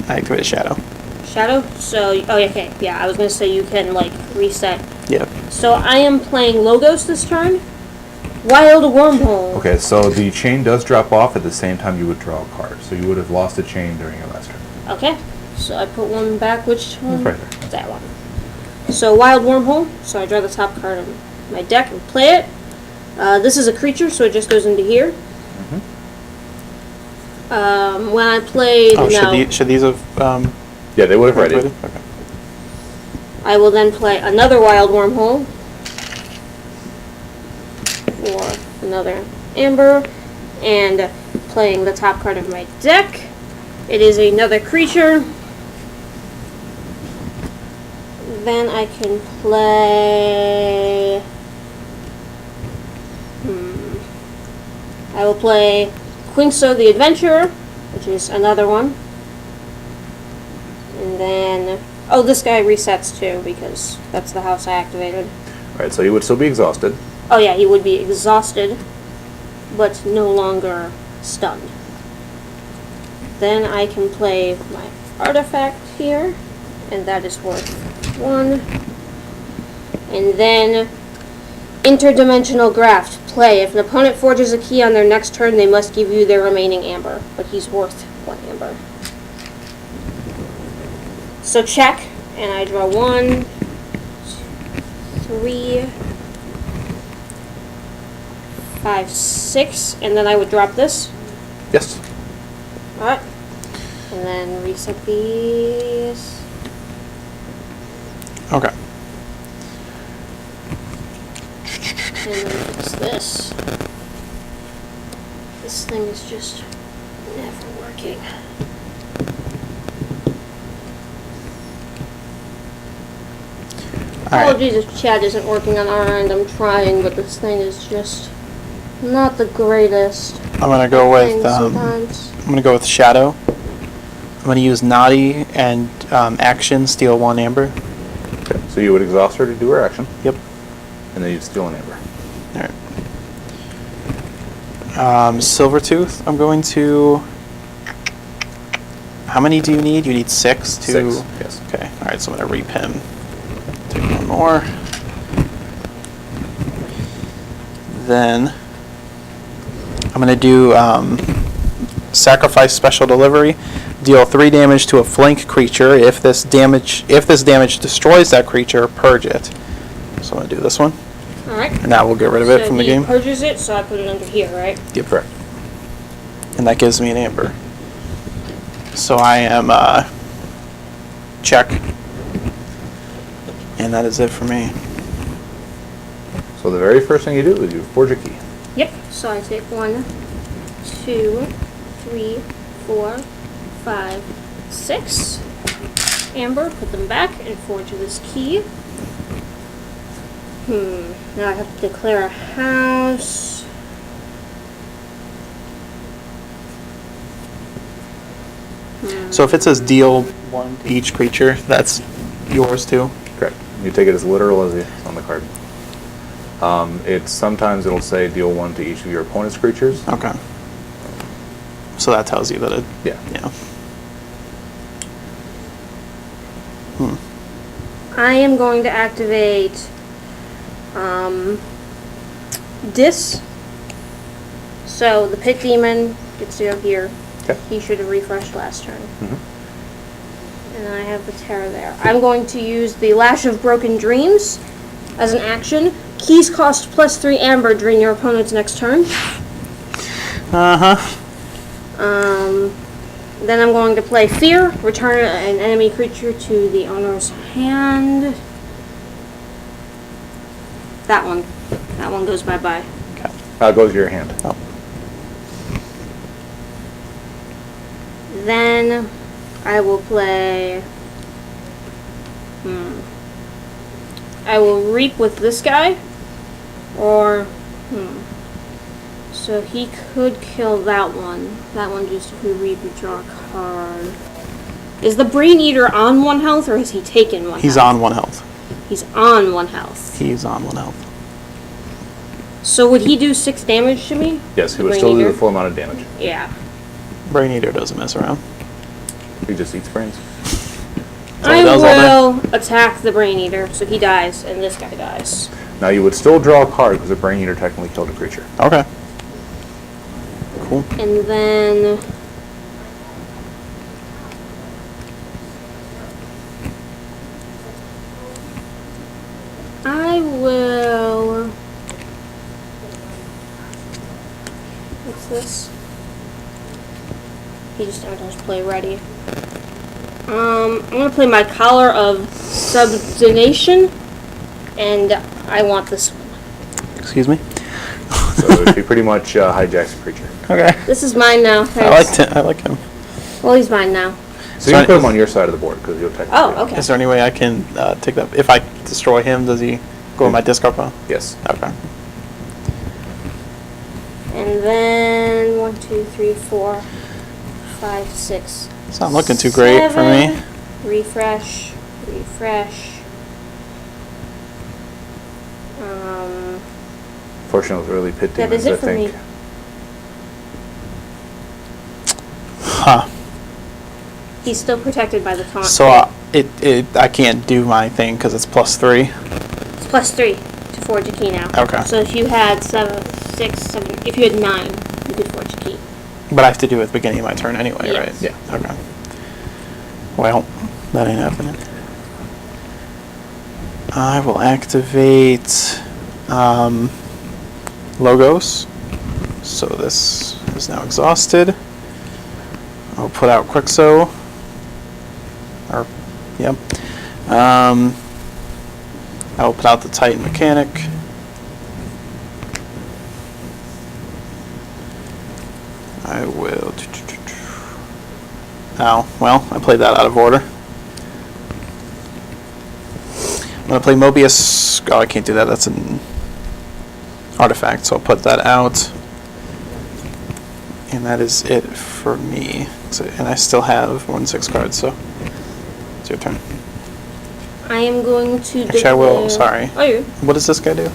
I activated Shadow. Shadow? So, oh, yeah, okay. Yeah, I was going to say you can, like, reset. Yep. So I am playing Logos this turn. Wild Wormhole. Okay, so the chain does drop off at the same time you would draw a card. So you would have lost a chain during your last turn. Okay. So I put 1 back. Which one? Right there. That one. So Wild Wormhole. So I draw the top card of my deck and play it. This is a creature, so it just goes into here. When I played... Oh, no, should these have? Yeah, they would have read it. activated? Okay. I will then play another Wild Wormhole. Or another Amber. And playing the top card of my deck. It is another creature. Then I can play... I will play Quinso the Adventurer, which is another one. And then... Oh, this guy resets too, because that's the house I activated. Alright, so you would still be exhausted. Oh yeah, he would be exhausted, but no longer stunned. Then I can play my artifact here, and that is worth 1. And then Interdimensional Graft. Play. If an opponent forges a key on their next turn, they must give you their remaining amber, but he's worth 1 amber. So check, and I draw 1, 3, 5, 6, and then I would drop this. Yes. Alright. And then reset these. Okay. And then fix this. This thing is just never working. Alright. Apologies if chat isn't working on our end. I'm trying, but this thing is just not the greatest I'm gonna go thing with. sometimes. I'm gonna go with Shadow. I'm gonna use Naughty and action steal 1 amber. Okay, so you would exhaust her to do her action, Yep. and then you'd steal an amber. Alright. Silvertooth. I'm going to. How many do you need? You need 6 to. 6, yes. Okay. All right. So I'm gonna reap him. Take 1 more. Then I'm gonna do sacrifice special delivery. Deal 3 damage to a flank creature. If this damage destroys that creature, purge it. So I'm gonna do this one, Alright. and that will get rid of it So from the he game. purges it, so I put it under here, right? Yep. Correct. And that gives me an amber. So I am check. And that is it for me. So the very first thing you do is you forge a key. Yep. So I take 1, 2, 3, 4, 5, 6. Amber, put them back and forge this key. Now I have to declare a house. So if it says deal 1 to each creature, that's yours too. Correct. You take it as literal as it's on the card. Sometimes it'll say deal 1 to each of your opponent's creatures. Okay. So that tells you that it. Yeah. Yeah. I am going to activate Dis. So the pit demon gets to go here. Okay. He should have refreshed last turn. Mhm. And then I have the terror there. I'm going to use the Lash of Broken Dreams as an action. Keys cost +3 amber during your opponent's next turn. Uh-huh. Then I'm going to play Fear. Return an enemy creature to the owner's hand. That one goes bye-bye. Goes to your hand. Oh. Then I will play. I will reap with this guy, or so he could kill that one. That one just if we reap, we draw a card. Is the Brain Eater on 1 health, or has he taken 1 He's health? on 1 health. He's on 1 health. He's on 1 health. So would he do 6 damage to me? Yes, he The would Brain still do Eater? the full amount of damage. Yeah. Brain Eater doesn't mess around. He just eats brains. all I he does all day. will attack the Brain Eater, so he dies, and this guy dies. Now you would still draw a card because the Brain Eater technically killed a creature. Okay. Cool. And then I will. What's this? He just enters play ready. I'm gonna play my Collar of Subordination, and I want this one. Excuse me. So he pretty much hijacks a creature. Okay. This is mine now. I Thanks. liked it. I like him. Well, he's mine now. So you can put him on your side of the board because you'll technically. Oh, okay. Is there any way I can take that? If I destroy him, does he go in my discard pile? Yes. Okay. And then 1, 2, 3, 4, 5, 6. It's not looking too great for me. 7. Refresh. Fortunately, really pit That demons, is it I for think. me. Huh. He's still protected by the taunt. So I can't do my thing because it's +3. It's +3 to forge a key now. Okay. So if you had 7, 6, 7, if you had 9, you could forge a key. But I have to do it at the beginning of my turn anyway, Yes. right? Yeah. Okay. Well, that ain't happening. I will activate Logos. So this is now exhausted. I'll put out Quixo. Or, yep. I will put out the Titan Mechanic. I will. Oh, well, I played that out of order. I'm going to play Mobius. Oh, I can't do that. That's an artifact, so I'll put that out. And that is it for me. So, and I still have 1/6 cards, so it's your turn. I am going to. Actually, I will. Sorry. Oh, you. What does this guy do?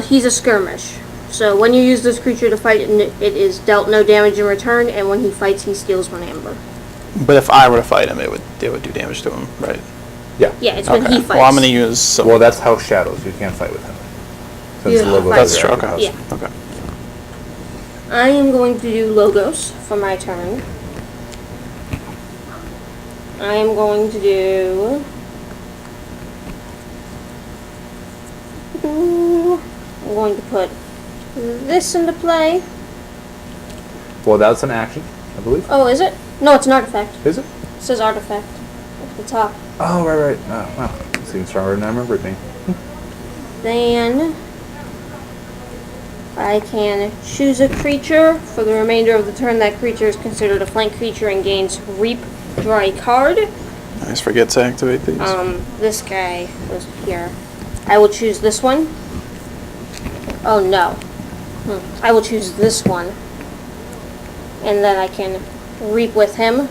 He's a skirmish. So when you use this creature to fight, it is dealt no damage in return, and when he fights, he steals 1 amber. But if I were to fight him, it would do damage to him, right? Yeah. Yeah, it's when he fights. Well, I'm going to use some. Well, that's House Shadows. You can't fight with him. Since Yeah. the logo That's is true. active Okay. house. Yeah. Okay. I am going to do Logos for my turn. I am going to do. I'm going to put this into play. Well, that's an action, I believe. Oh, is it? No, it's an artifact. Is it? It says artifact at the top. Oh, right. Wow. Seems stronger than I remember it being. Then I can choose a creature. For the remainder of the turn, that creature is considered a flank creature and gains Reap. Draw a card. I always forget to activate these. This guy was here. I will choose this one. Oh no. I will choose this one. And then I can Reap with him.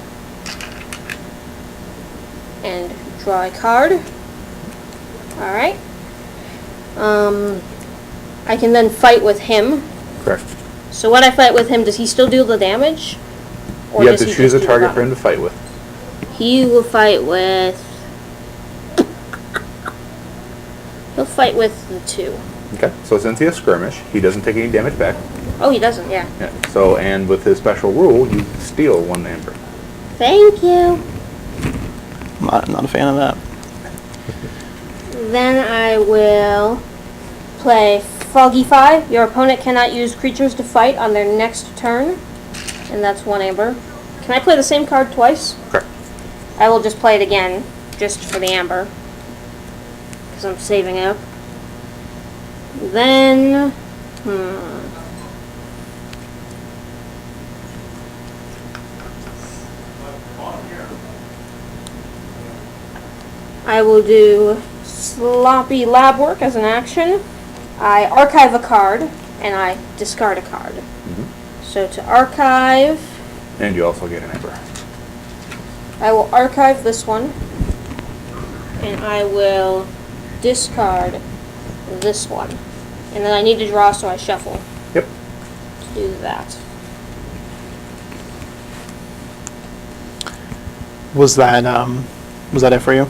And draw a card. Alright. I can then fight with him. Correct. So when I fight with him, does he still do the damage? Or You have does to he choose just a do the target for bottom? him to fight with. He will fight with... He'll fight with the 2. Okay. So since he has skirmish, he doesn't take any damage back. Oh, he doesn't, yeah. Yeah. So, and with his special rule, you steal 1 amber. Thank you. I'm not a fan of that. Then I will play Fogify. Your opponent cannot use creatures to fight on their next turn. And that's 1 amber. Can I play the same card twice? Correct. I will just play it again, just for the amber. Because I'm saving up. Then... I will do Sloppy Lab Work as an action. I archive a card, and I discard a card. So to archive, And you also get an amber. I will archive this one, and I will discard this one. And then I need to draw, so I shuffle Yep. to do that. Was that it for you?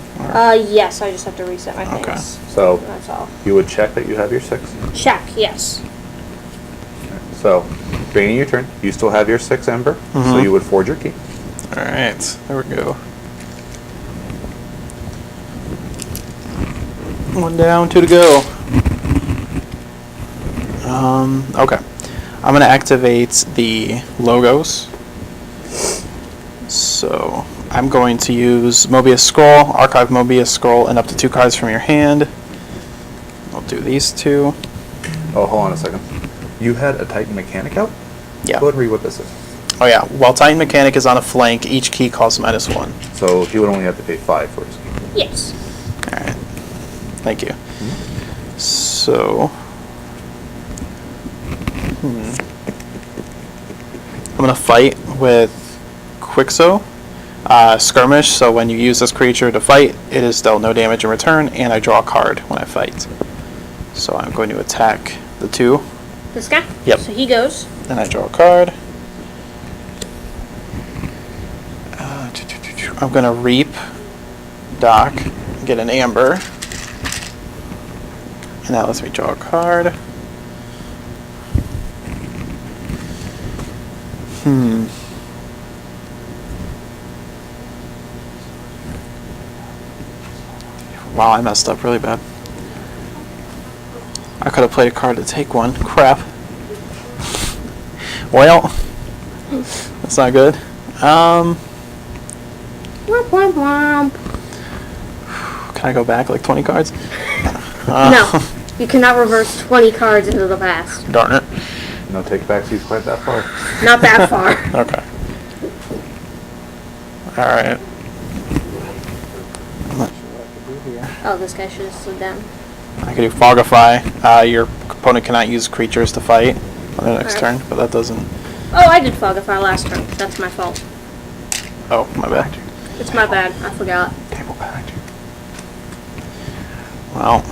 Yes, I just have to reset my Okay. things. So That's all. you would check that you have your 6. Check, yes. So, beginning of your turn, you still have your 6 ember, so you would forge your key. All right, there we go. 1 down, 2 to go. Okay. I'm gonna activate the logos. So I'm going to use Mobius Scroll, archive Mobius Scroll, and up to 2 cards from your hand. I'll do these 2. Oh, hold on a second. You had a Titan mechanic out? Yeah. Go ahead and read what this is. Oh yeah. While Titan Mechanic is on a flank, each key costs -1. So he would only have to pay 5 for his key. Yes. All right. Thank you. So, I'm gonna fight with Quixo, skirmish. So when you use this creature to fight, it is dealt no damage in return, and I draw a card when I fight. So I'm going to attack the 2. This guy? Yep. So he goes. Then I draw a card. I'm gonna Reap Doc, get an amber. And that lets me draw a card. Wow, I messed up really bad. I could have played a card to take 1. Crap. Well, that's not good. Womp, womp, womp. Can I go back like 20 cards? No. You cannot reverse 20 cards into the past. Darn it. No take-backsies quite that far. Not that far. Okay. Alright. I'm not sure what I could do here. Oh, this guy should have slid down. I could do Fogify. Your opponent cannot use creatures to fight on their next Alright. turn, but that doesn't... Oh, I did Fogify last turn. That's my fault. Oh, my bad. It's my bad. I forgot. Table behind you. Well,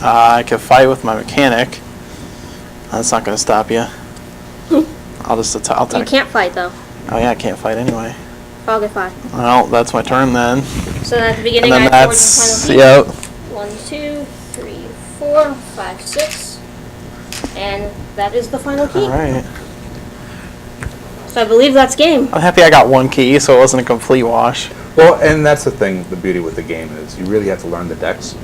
I could fight with my mechanic. That's not going to stop you. I'll just I'll You attack. can't fight, though. Oh yeah, I can't fight anyway. Fogify. Well, that's my turn then. So then at the And beginning, then I forward that's... the final key. Yep. 1, 2, 3, 4, 5, 6. And that is the final key. Alright. So I believe that's game. I'm happy I got one key, so it wasn't a complete wash. Well, and that's the thing, the beauty with the game is you really have to learn the decks.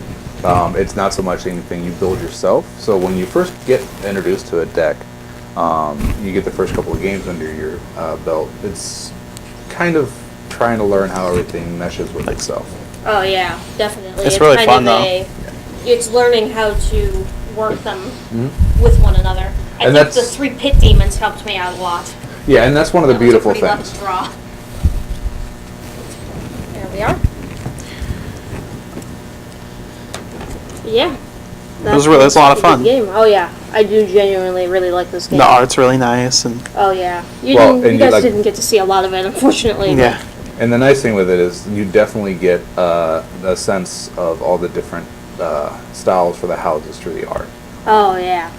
It's not so much anything you build yourself. So when you first get introduced to a deck, you get the first couple of games under your belt. It's kind of trying to learn how everything meshes with itself. Oh yeah, definitely. It's really kind fun, of though. It's learning how to work them with one another. I And think the that's- 3 pit demons helped me out a lot. Yeah, and that's one of the That was a beautiful pretty lucky things. draw. There we are. Yeah. That's a lot of fun. Game. Oh yeah, I do genuinely really like this game. The art's really nice, and Oh yeah, you, Well, didn't, and you you guys like- didn't get to see a lot of it, unfortunately. but- yeah. And the nice thing with it is you definitely get a sense of all the different styles for the houses through the art. Oh yeah.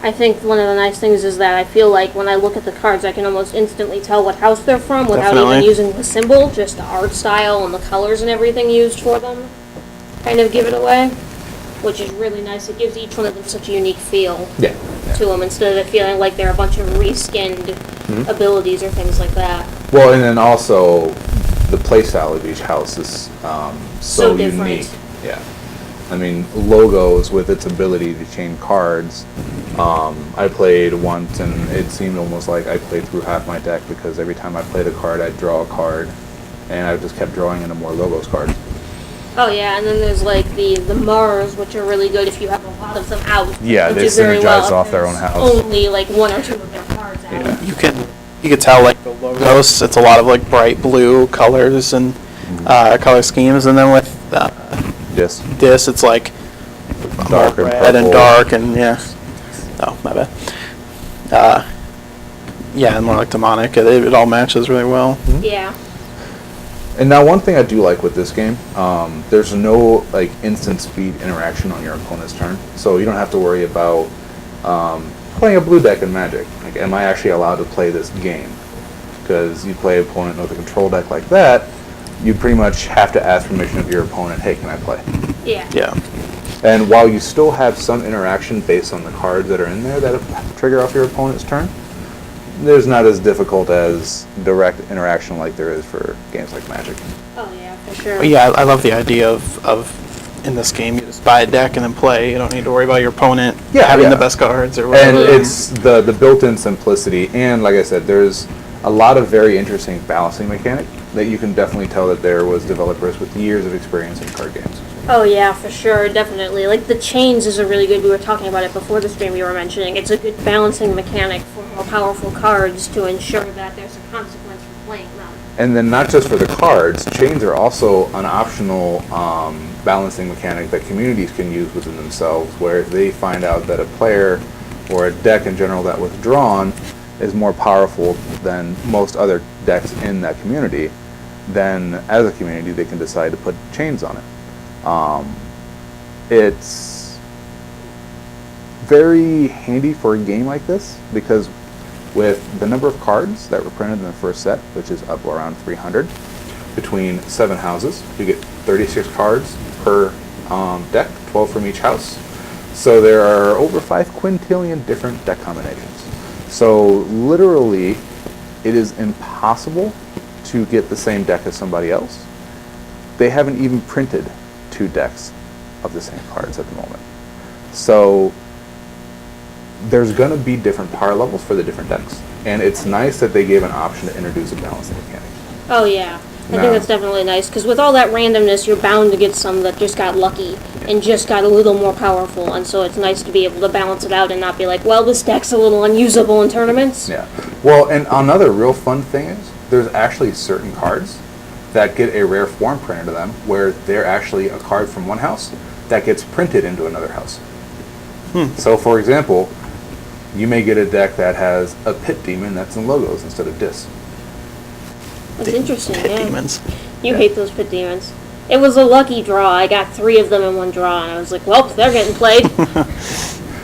I think one of the nice things is that I feel like when I look at the cards, I can almost instantly tell what house they're from without even Definitely. using the symbol. Just the art style and the colors and everything used for them kind of give it away, which is really nice. It gives each one of them such a unique feel Yeah. to them instead of it feeling like they're a bunch of reskinned abilities or things like that. Well, and then also the play style of each house is So so different. unique. Yeah. I mean, logos with its ability to chain cards. I played once, and it seemed almost like I played through half my deck because every time I played a card, I'd draw a card, and I just kept drawing into more logos cards. Oh yeah, and then there's like the Mars, which are really good if you have a lot of them out. Yeah, which they is very synergize well if off their there's own house. Only like 1 or 2 of their cards out. Yeah. You could tell like the logos. It's a lot of like bright blue colors and color schemes, and then with Yes. this, it's like Dark more and red and purple. dark and yeah. Oh, my bad. Yeah, and more like demonic. It all matches really well. Yeah. And now one thing I do like with this game, there's no like instant speed interaction on your opponent's turn, so you don't have to worry about playing a blue deck in Magic. Like, am I actually allowed to play this game? Because you play opponent with a control deck like that, you pretty much have to ask permission of your opponent. Hey, can I play? Yeah. Yeah. And while you still have some interaction based on the cards that are in there that trigger off your opponent's turn, there's not as difficult as direct interaction like there is for games like Magic. Oh yeah, for sure. But yeah, I love the idea of in this game you just buy a deck and then play. You don't need to worry about your opponent having yeah. the best cards or And whatever. it's the built-in simplicity, and like I said, there's a lot of very interesting balancing mechanic that you can definitely tell that there was developers with years of experience in card games. Oh yeah, for sure, definitely. Like the chains is a really good. We were talking about it before the stream. We were mentioning it's a good balancing mechanic for more powerful cards to ensure that there's a consequence for playing them. And then not just for the cards, chains are also an optional balancing mechanic that communities can use within themselves, where if they find out that a player or a deck in general that was drawn is more powerful than most other decks in that community, then as a community they can decide to put chains on it. It's very handy for a game like this because with the number of cards that were printed in the first set, which is up around 300, between 7 houses, you get 36 cards per deck, 12 from each house. So there are over 5 quintillion different deck combinations. So literally, it is impossible to get the same deck as somebody else. They haven't even printed 2 decks of the same cards at the moment. So there's going to be different power levels for the different decks. And it's nice that they gave an option to introduce a balancing mechanic. Oh yeah, I No. think that's definitely nice because with all that randomness, you're bound to get some that just got lucky and just got a little more powerful, and so it's nice to be able to balance it out and not be like, well, this deck's a little unusable in tournaments. Yeah. Well, and another real fun thing is there's actually certain cards that get a rare form printed to them where they're actually a card from one house that gets printed into another house. So, for example, you may get a deck that has a pit demon that's in logos instead of discs. That's interesting. Pit Yeah. demons. You hate those pit demons. It was a lucky draw. I got 3 of them in one draw, and I was like, well, they're getting played.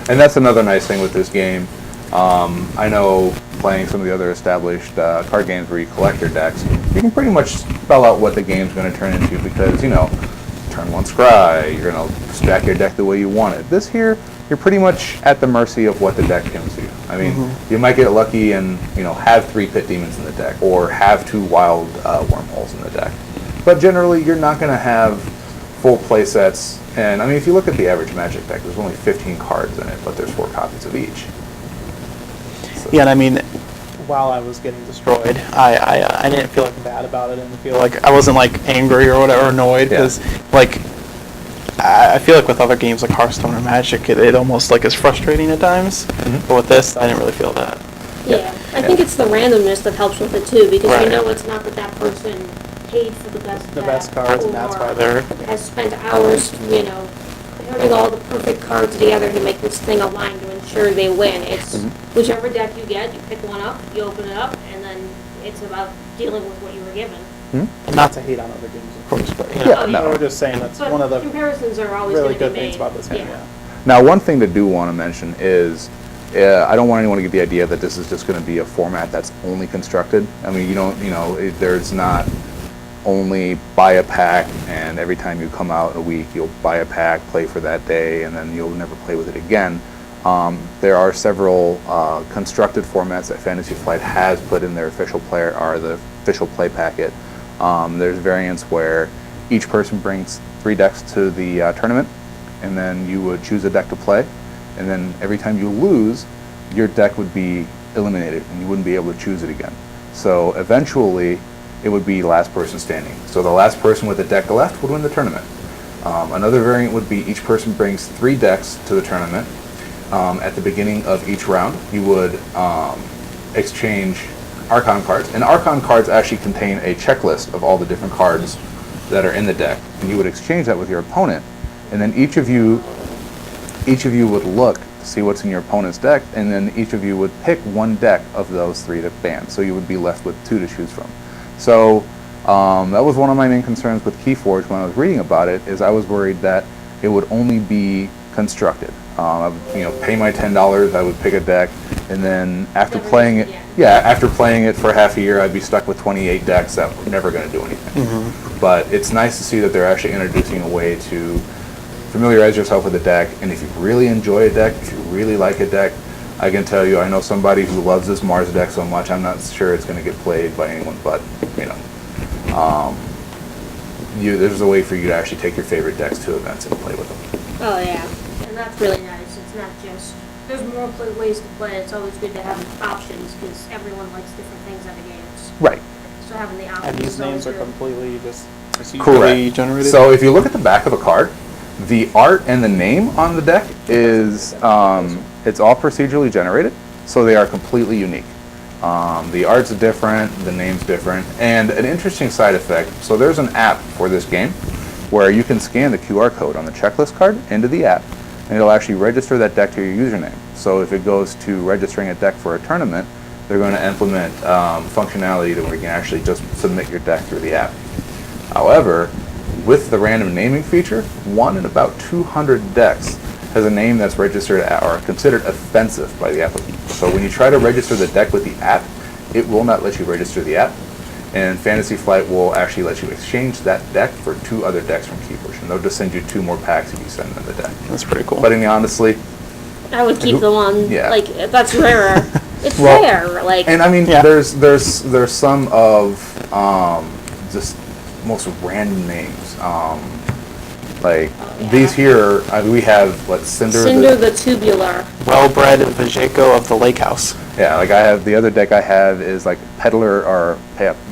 And that's another nice thing with this game. I know playing some of the other established card games where you collect your decks, you can pretty much spell out what the game's going to turn into because, you know, turn 1 scry, you're going to stack your deck the way you want it. This here, you're pretty much at the mercy of what the deck gives you. I mean, you might get lucky and have 3 pit demons in the deck, or have 2 wild wormholes in the deck. But generally, you're not going to have full play sets. And I mean, if you look at the average Magic deck, there's only 15 cards in it, but there's 4 copies of each. So. Yeah, and I mean, while I was getting destroyed, I didn't feel like bad about it, and feel like I wasn't like angry or whatever, annoyed, because like I feel like with other games like Hearthstone or Magic, it almost like is frustrating at times. But with this, I didn't really feel that. Yeah, I think it's the randomness that helps with it too, because you Right. know it's not that person paid for the best The deck, best cards, and that's why or they're has spent hours, putting all the perfect cards together to make this thing align to ensure they win. It's whichever deck you get, you pick one up, you open it up, and then it's about dealing with what you were given. not to hate on other games, of course, but Yeah, no. we're just saying that's But one of the comparisons are always really going to good be things made. about this game. Yeah. Now, one thing to do want to mention is, I don't want anyone to get the idea that this is just going to be a format that's only constructed. I mean, there's not only buy a pack, and every time you come out in a week, you'll buy a pack, play for that day, and then you'll never play with it again. There are several constructed formats that Fantasy Flight has put in their official play packet. There's variants where each person brings 3 decks to the tournament, and then you would choose a deck to play, and then every time you lose, your deck would be eliminated, and you wouldn't be able to choose it again. So eventually, it would be last person standing. So the last person with a deck left would win the tournament. Another variant would be each person brings 3 decks to the tournament. At the beginning of each round, you would exchange Archon cards, and Archon cards actually contain a checklist of all the different cards that are in the deck, and you would exchange that with your opponent, and then each of you would look to see what's in your opponent's deck, and then each of you would pick 1 deck of those 3 to ban, so you would be left with 2 to choose from. So that was one of my main concerns with Keyforge when I was reading about it, is I was worried that it would only be constructed. I would, pay my $10, I would pick a deck, and then after Never playing use it, it again. after playing it for half a year, I'd be stuck with 28 decks that were never going to do anything. But it's nice to see that they're actually introducing a way to familiarize yourself with the deck, and if you really enjoy a deck, if you really like a deck, I can tell you, I know somebody who loves this Mars deck so much, I'm not sure it's going to get played by anyone but, there's a way for you to actually take your favorite decks to events and play with them. Oh yeah, and that's really nice. It's not just, there's more ways to play. It's always good to have options, because everyone likes different things out of games. Right. So having the options And these is always names are good. completely just procedurally Correct. generated. So if you look at the back of a card, the art and the name on the deck is, it's all procedurally generated, so they are completely unique. The art's different, the name's different, and an interesting side effect, so there's an app for this game where you can scan the QR code on the checklist card into the app, and it'll actually register that deck to your username. So if it goes to registering a deck for a tournament, they're going to implement functionality to where you can actually just submit your deck through the app. However, with the random naming feature, 1 in about 200 decks has a name that's registered or considered offensive by the applicant. So when you try to register the deck with the app, it will not let you register the app, and Fantasy Flight will actually let you exchange that deck for 2 other decks from Keyforge, and they'll just send you 2 more packs if you send them the deck. That's pretty cool. But honestly, I would keep the one, Yeah. like, that's rarer. It's Well, rare, like, and I mean, Yeah. there's some of just most random names. These here, we have Cinder the Tubular. Well-bred Vijayko of the Lake House. Yeah, like I have, the other deck I have is like Peddler or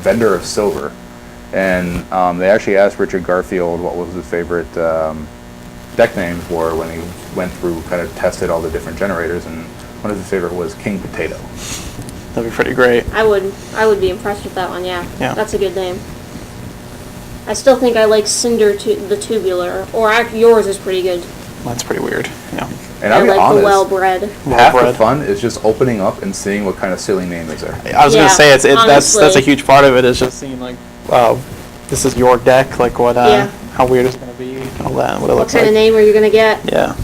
Vendor of Silver. And they actually asked Richard Garfield what was his favorite deck names were when he went through, kind of tested all the different generators, and one of his favorite was King Potato. That'd be pretty great. I would be impressed with that one, yeah. Yeah. That's a good name. I still think I like Cinder the Tubular, or yours is pretty good. That's pretty weird. Yeah. And I I'll be like the honest, well-bred. half the Well-bred. fun is just opening up and seeing what kind of silly name is there. I was Yeah, gonna say that's a honestly. huge part of it, is just seeing like, this is your deck, like what Yeah. how weird it's gonna be, all that, and what it What looks kind like. of name are you gonna get? Yeah.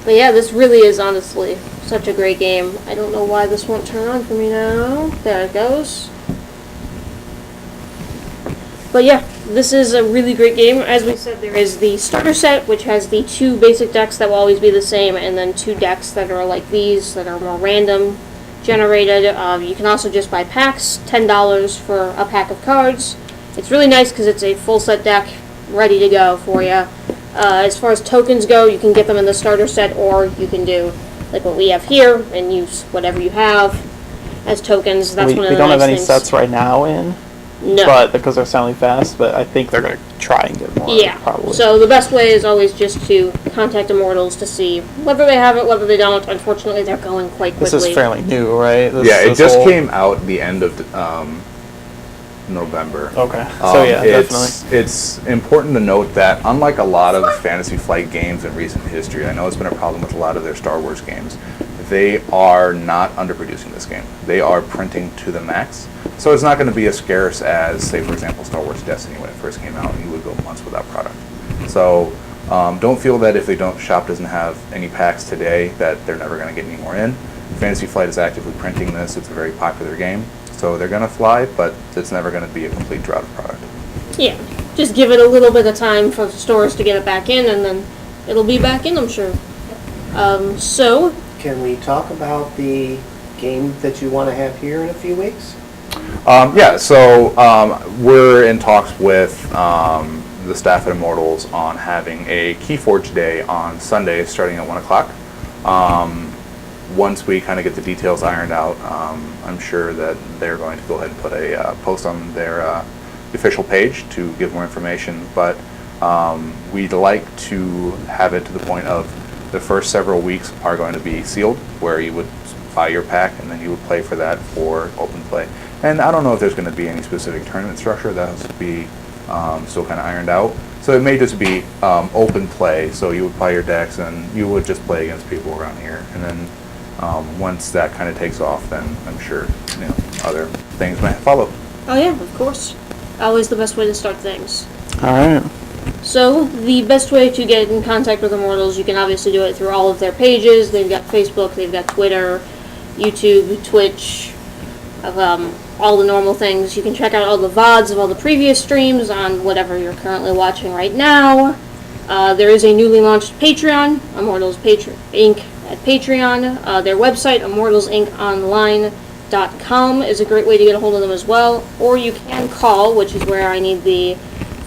But yeah, this really is honestly such a great game. I don't know why this won't turn on for me now. There it goes. But yeah, this is a really great game. As we said, there is the starter set, which has the 2 basic decks that will always be the same, and then 2 decks that are like these, that are more random generated. You can also just buy packs, $10 for a pack of cards. It's really nice because it's a full set deck ready to go for you. As far as tokens go, you can get them in the starter set, or you can do like what we have here and use whatever you have as tokens. That's we one of the don't nice have any things. sets right now in, No. but because they're selling fast. But I think they're going to try and get more. Yeah. Probably. So the best way is always just to contact Immortals to see whether they have it, whether they don't. Unfortunately, they're going quite quickly. This is fairly new, right? Yeah, it this just whole- came out the end of November. Okay. So yeah, definitely. It's important to note that unlike a lot of Fantasy Flight games in recent history, I know it's been a problem with a lot of their Star Wars games, they are not underproducing this game. They are printing to the max. So it's not going to be as scarce as, say, for example, Star Wars Destiny when it first came out, and you would go months without product. So don't feel that if shop doesn't have any packs today that they're never going to get any more in. Fantasy Flight is actively printing this. It's a very popular game. So they're going to fly, but it's never going to be a complete drought of product. Yeah. Just give it a little bit of time for stores to get it back in, and then it'll be back in, I'm sure. So, Can we talk about the game that you want to have here in a few weeks? We're in talks with the staff at Immortals on having a Keyforge day on Sunday starting at 1 o'clock. Once we kind of get the details ironed out, I'm sure that they're going to go ahead and put a post on their official page to give more information. But we'd like to have it to the point of the first several weeks are going to be sealed, where you would buy your pack and then you would play for that for open play. And I don't know if there's going to be any specific tournament structure. That has to be still kind of ironed out. So it may just be open play. So you would buy your decks and you would just play against people around here. And then once that kind of takes off, then I'm sure other things might follow. oh yeah, of course. Always the best way to start things. All right. So, the best way to get in contact with Immortals, you can obviously do it through all of their pages. They've got Facebook, they've got Twitter, YouTube, Twitch, all the normal things. You can check out all the VODs of all the previous streams on whatever you're currently watching right now. There is a newly launched Patreon, Immortals Inc. at Patreon. Their website, immortalsinkonline.com, is a great way to get a hold of them as well. Or you can call, which is where I need the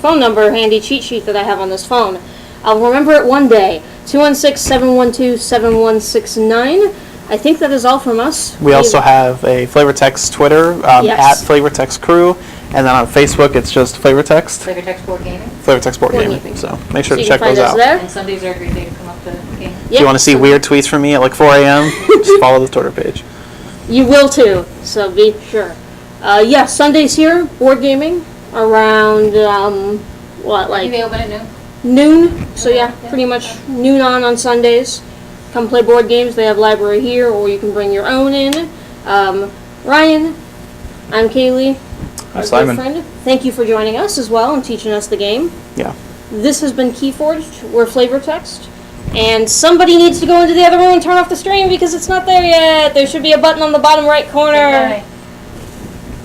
phone number, handy cheat sheet that I have on this phone. I'll remember it one day. 216-712-7169. I think that is all from us. We also have a Flavortext Twitter Yes. at Flavortext Crew, and then on Facebook it's just Flavortext, Flavor Text Board Gaming. Flavortext Board Board Gaming. Gaming. So make sure So to you check can find those us out. there. And Sundays are a great day to come up to the game. If you want to see weird tweets from me at like 4 a.m., just follow the Twitter page. You will too, so be sure. Sundays here, board gaming, around, You be open at noon? noon. So yeah, pretty much noon on Sundays. Come play board games. They have library here, or you can bring your own in. Ryan, I'm Kaylee. Hi, our good Simon. friend. Thank you for joining us as well and teaching us the game. Yeah. This has been Keyforge. We're Flavortext. And somebody needs to go into the other room and turn off the stream because it's not there yet. There should be a button on the bottom right corner. Bye.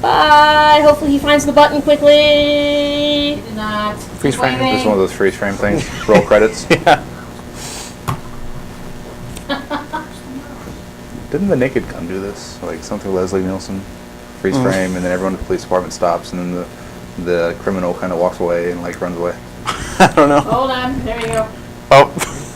Bye. Hopefully he finds the button quickly. Did not. Freeze frame. Waving. Just one of those freeze frame things. Roll credits. Yeah. Didn't the Naked Gun do this? Like something Leslie Nielsen, freeze frame, and then everyone at the police department stops, and then the criminal kind of walks away and like runs away. I don't know. Hold on. There you go. Oh.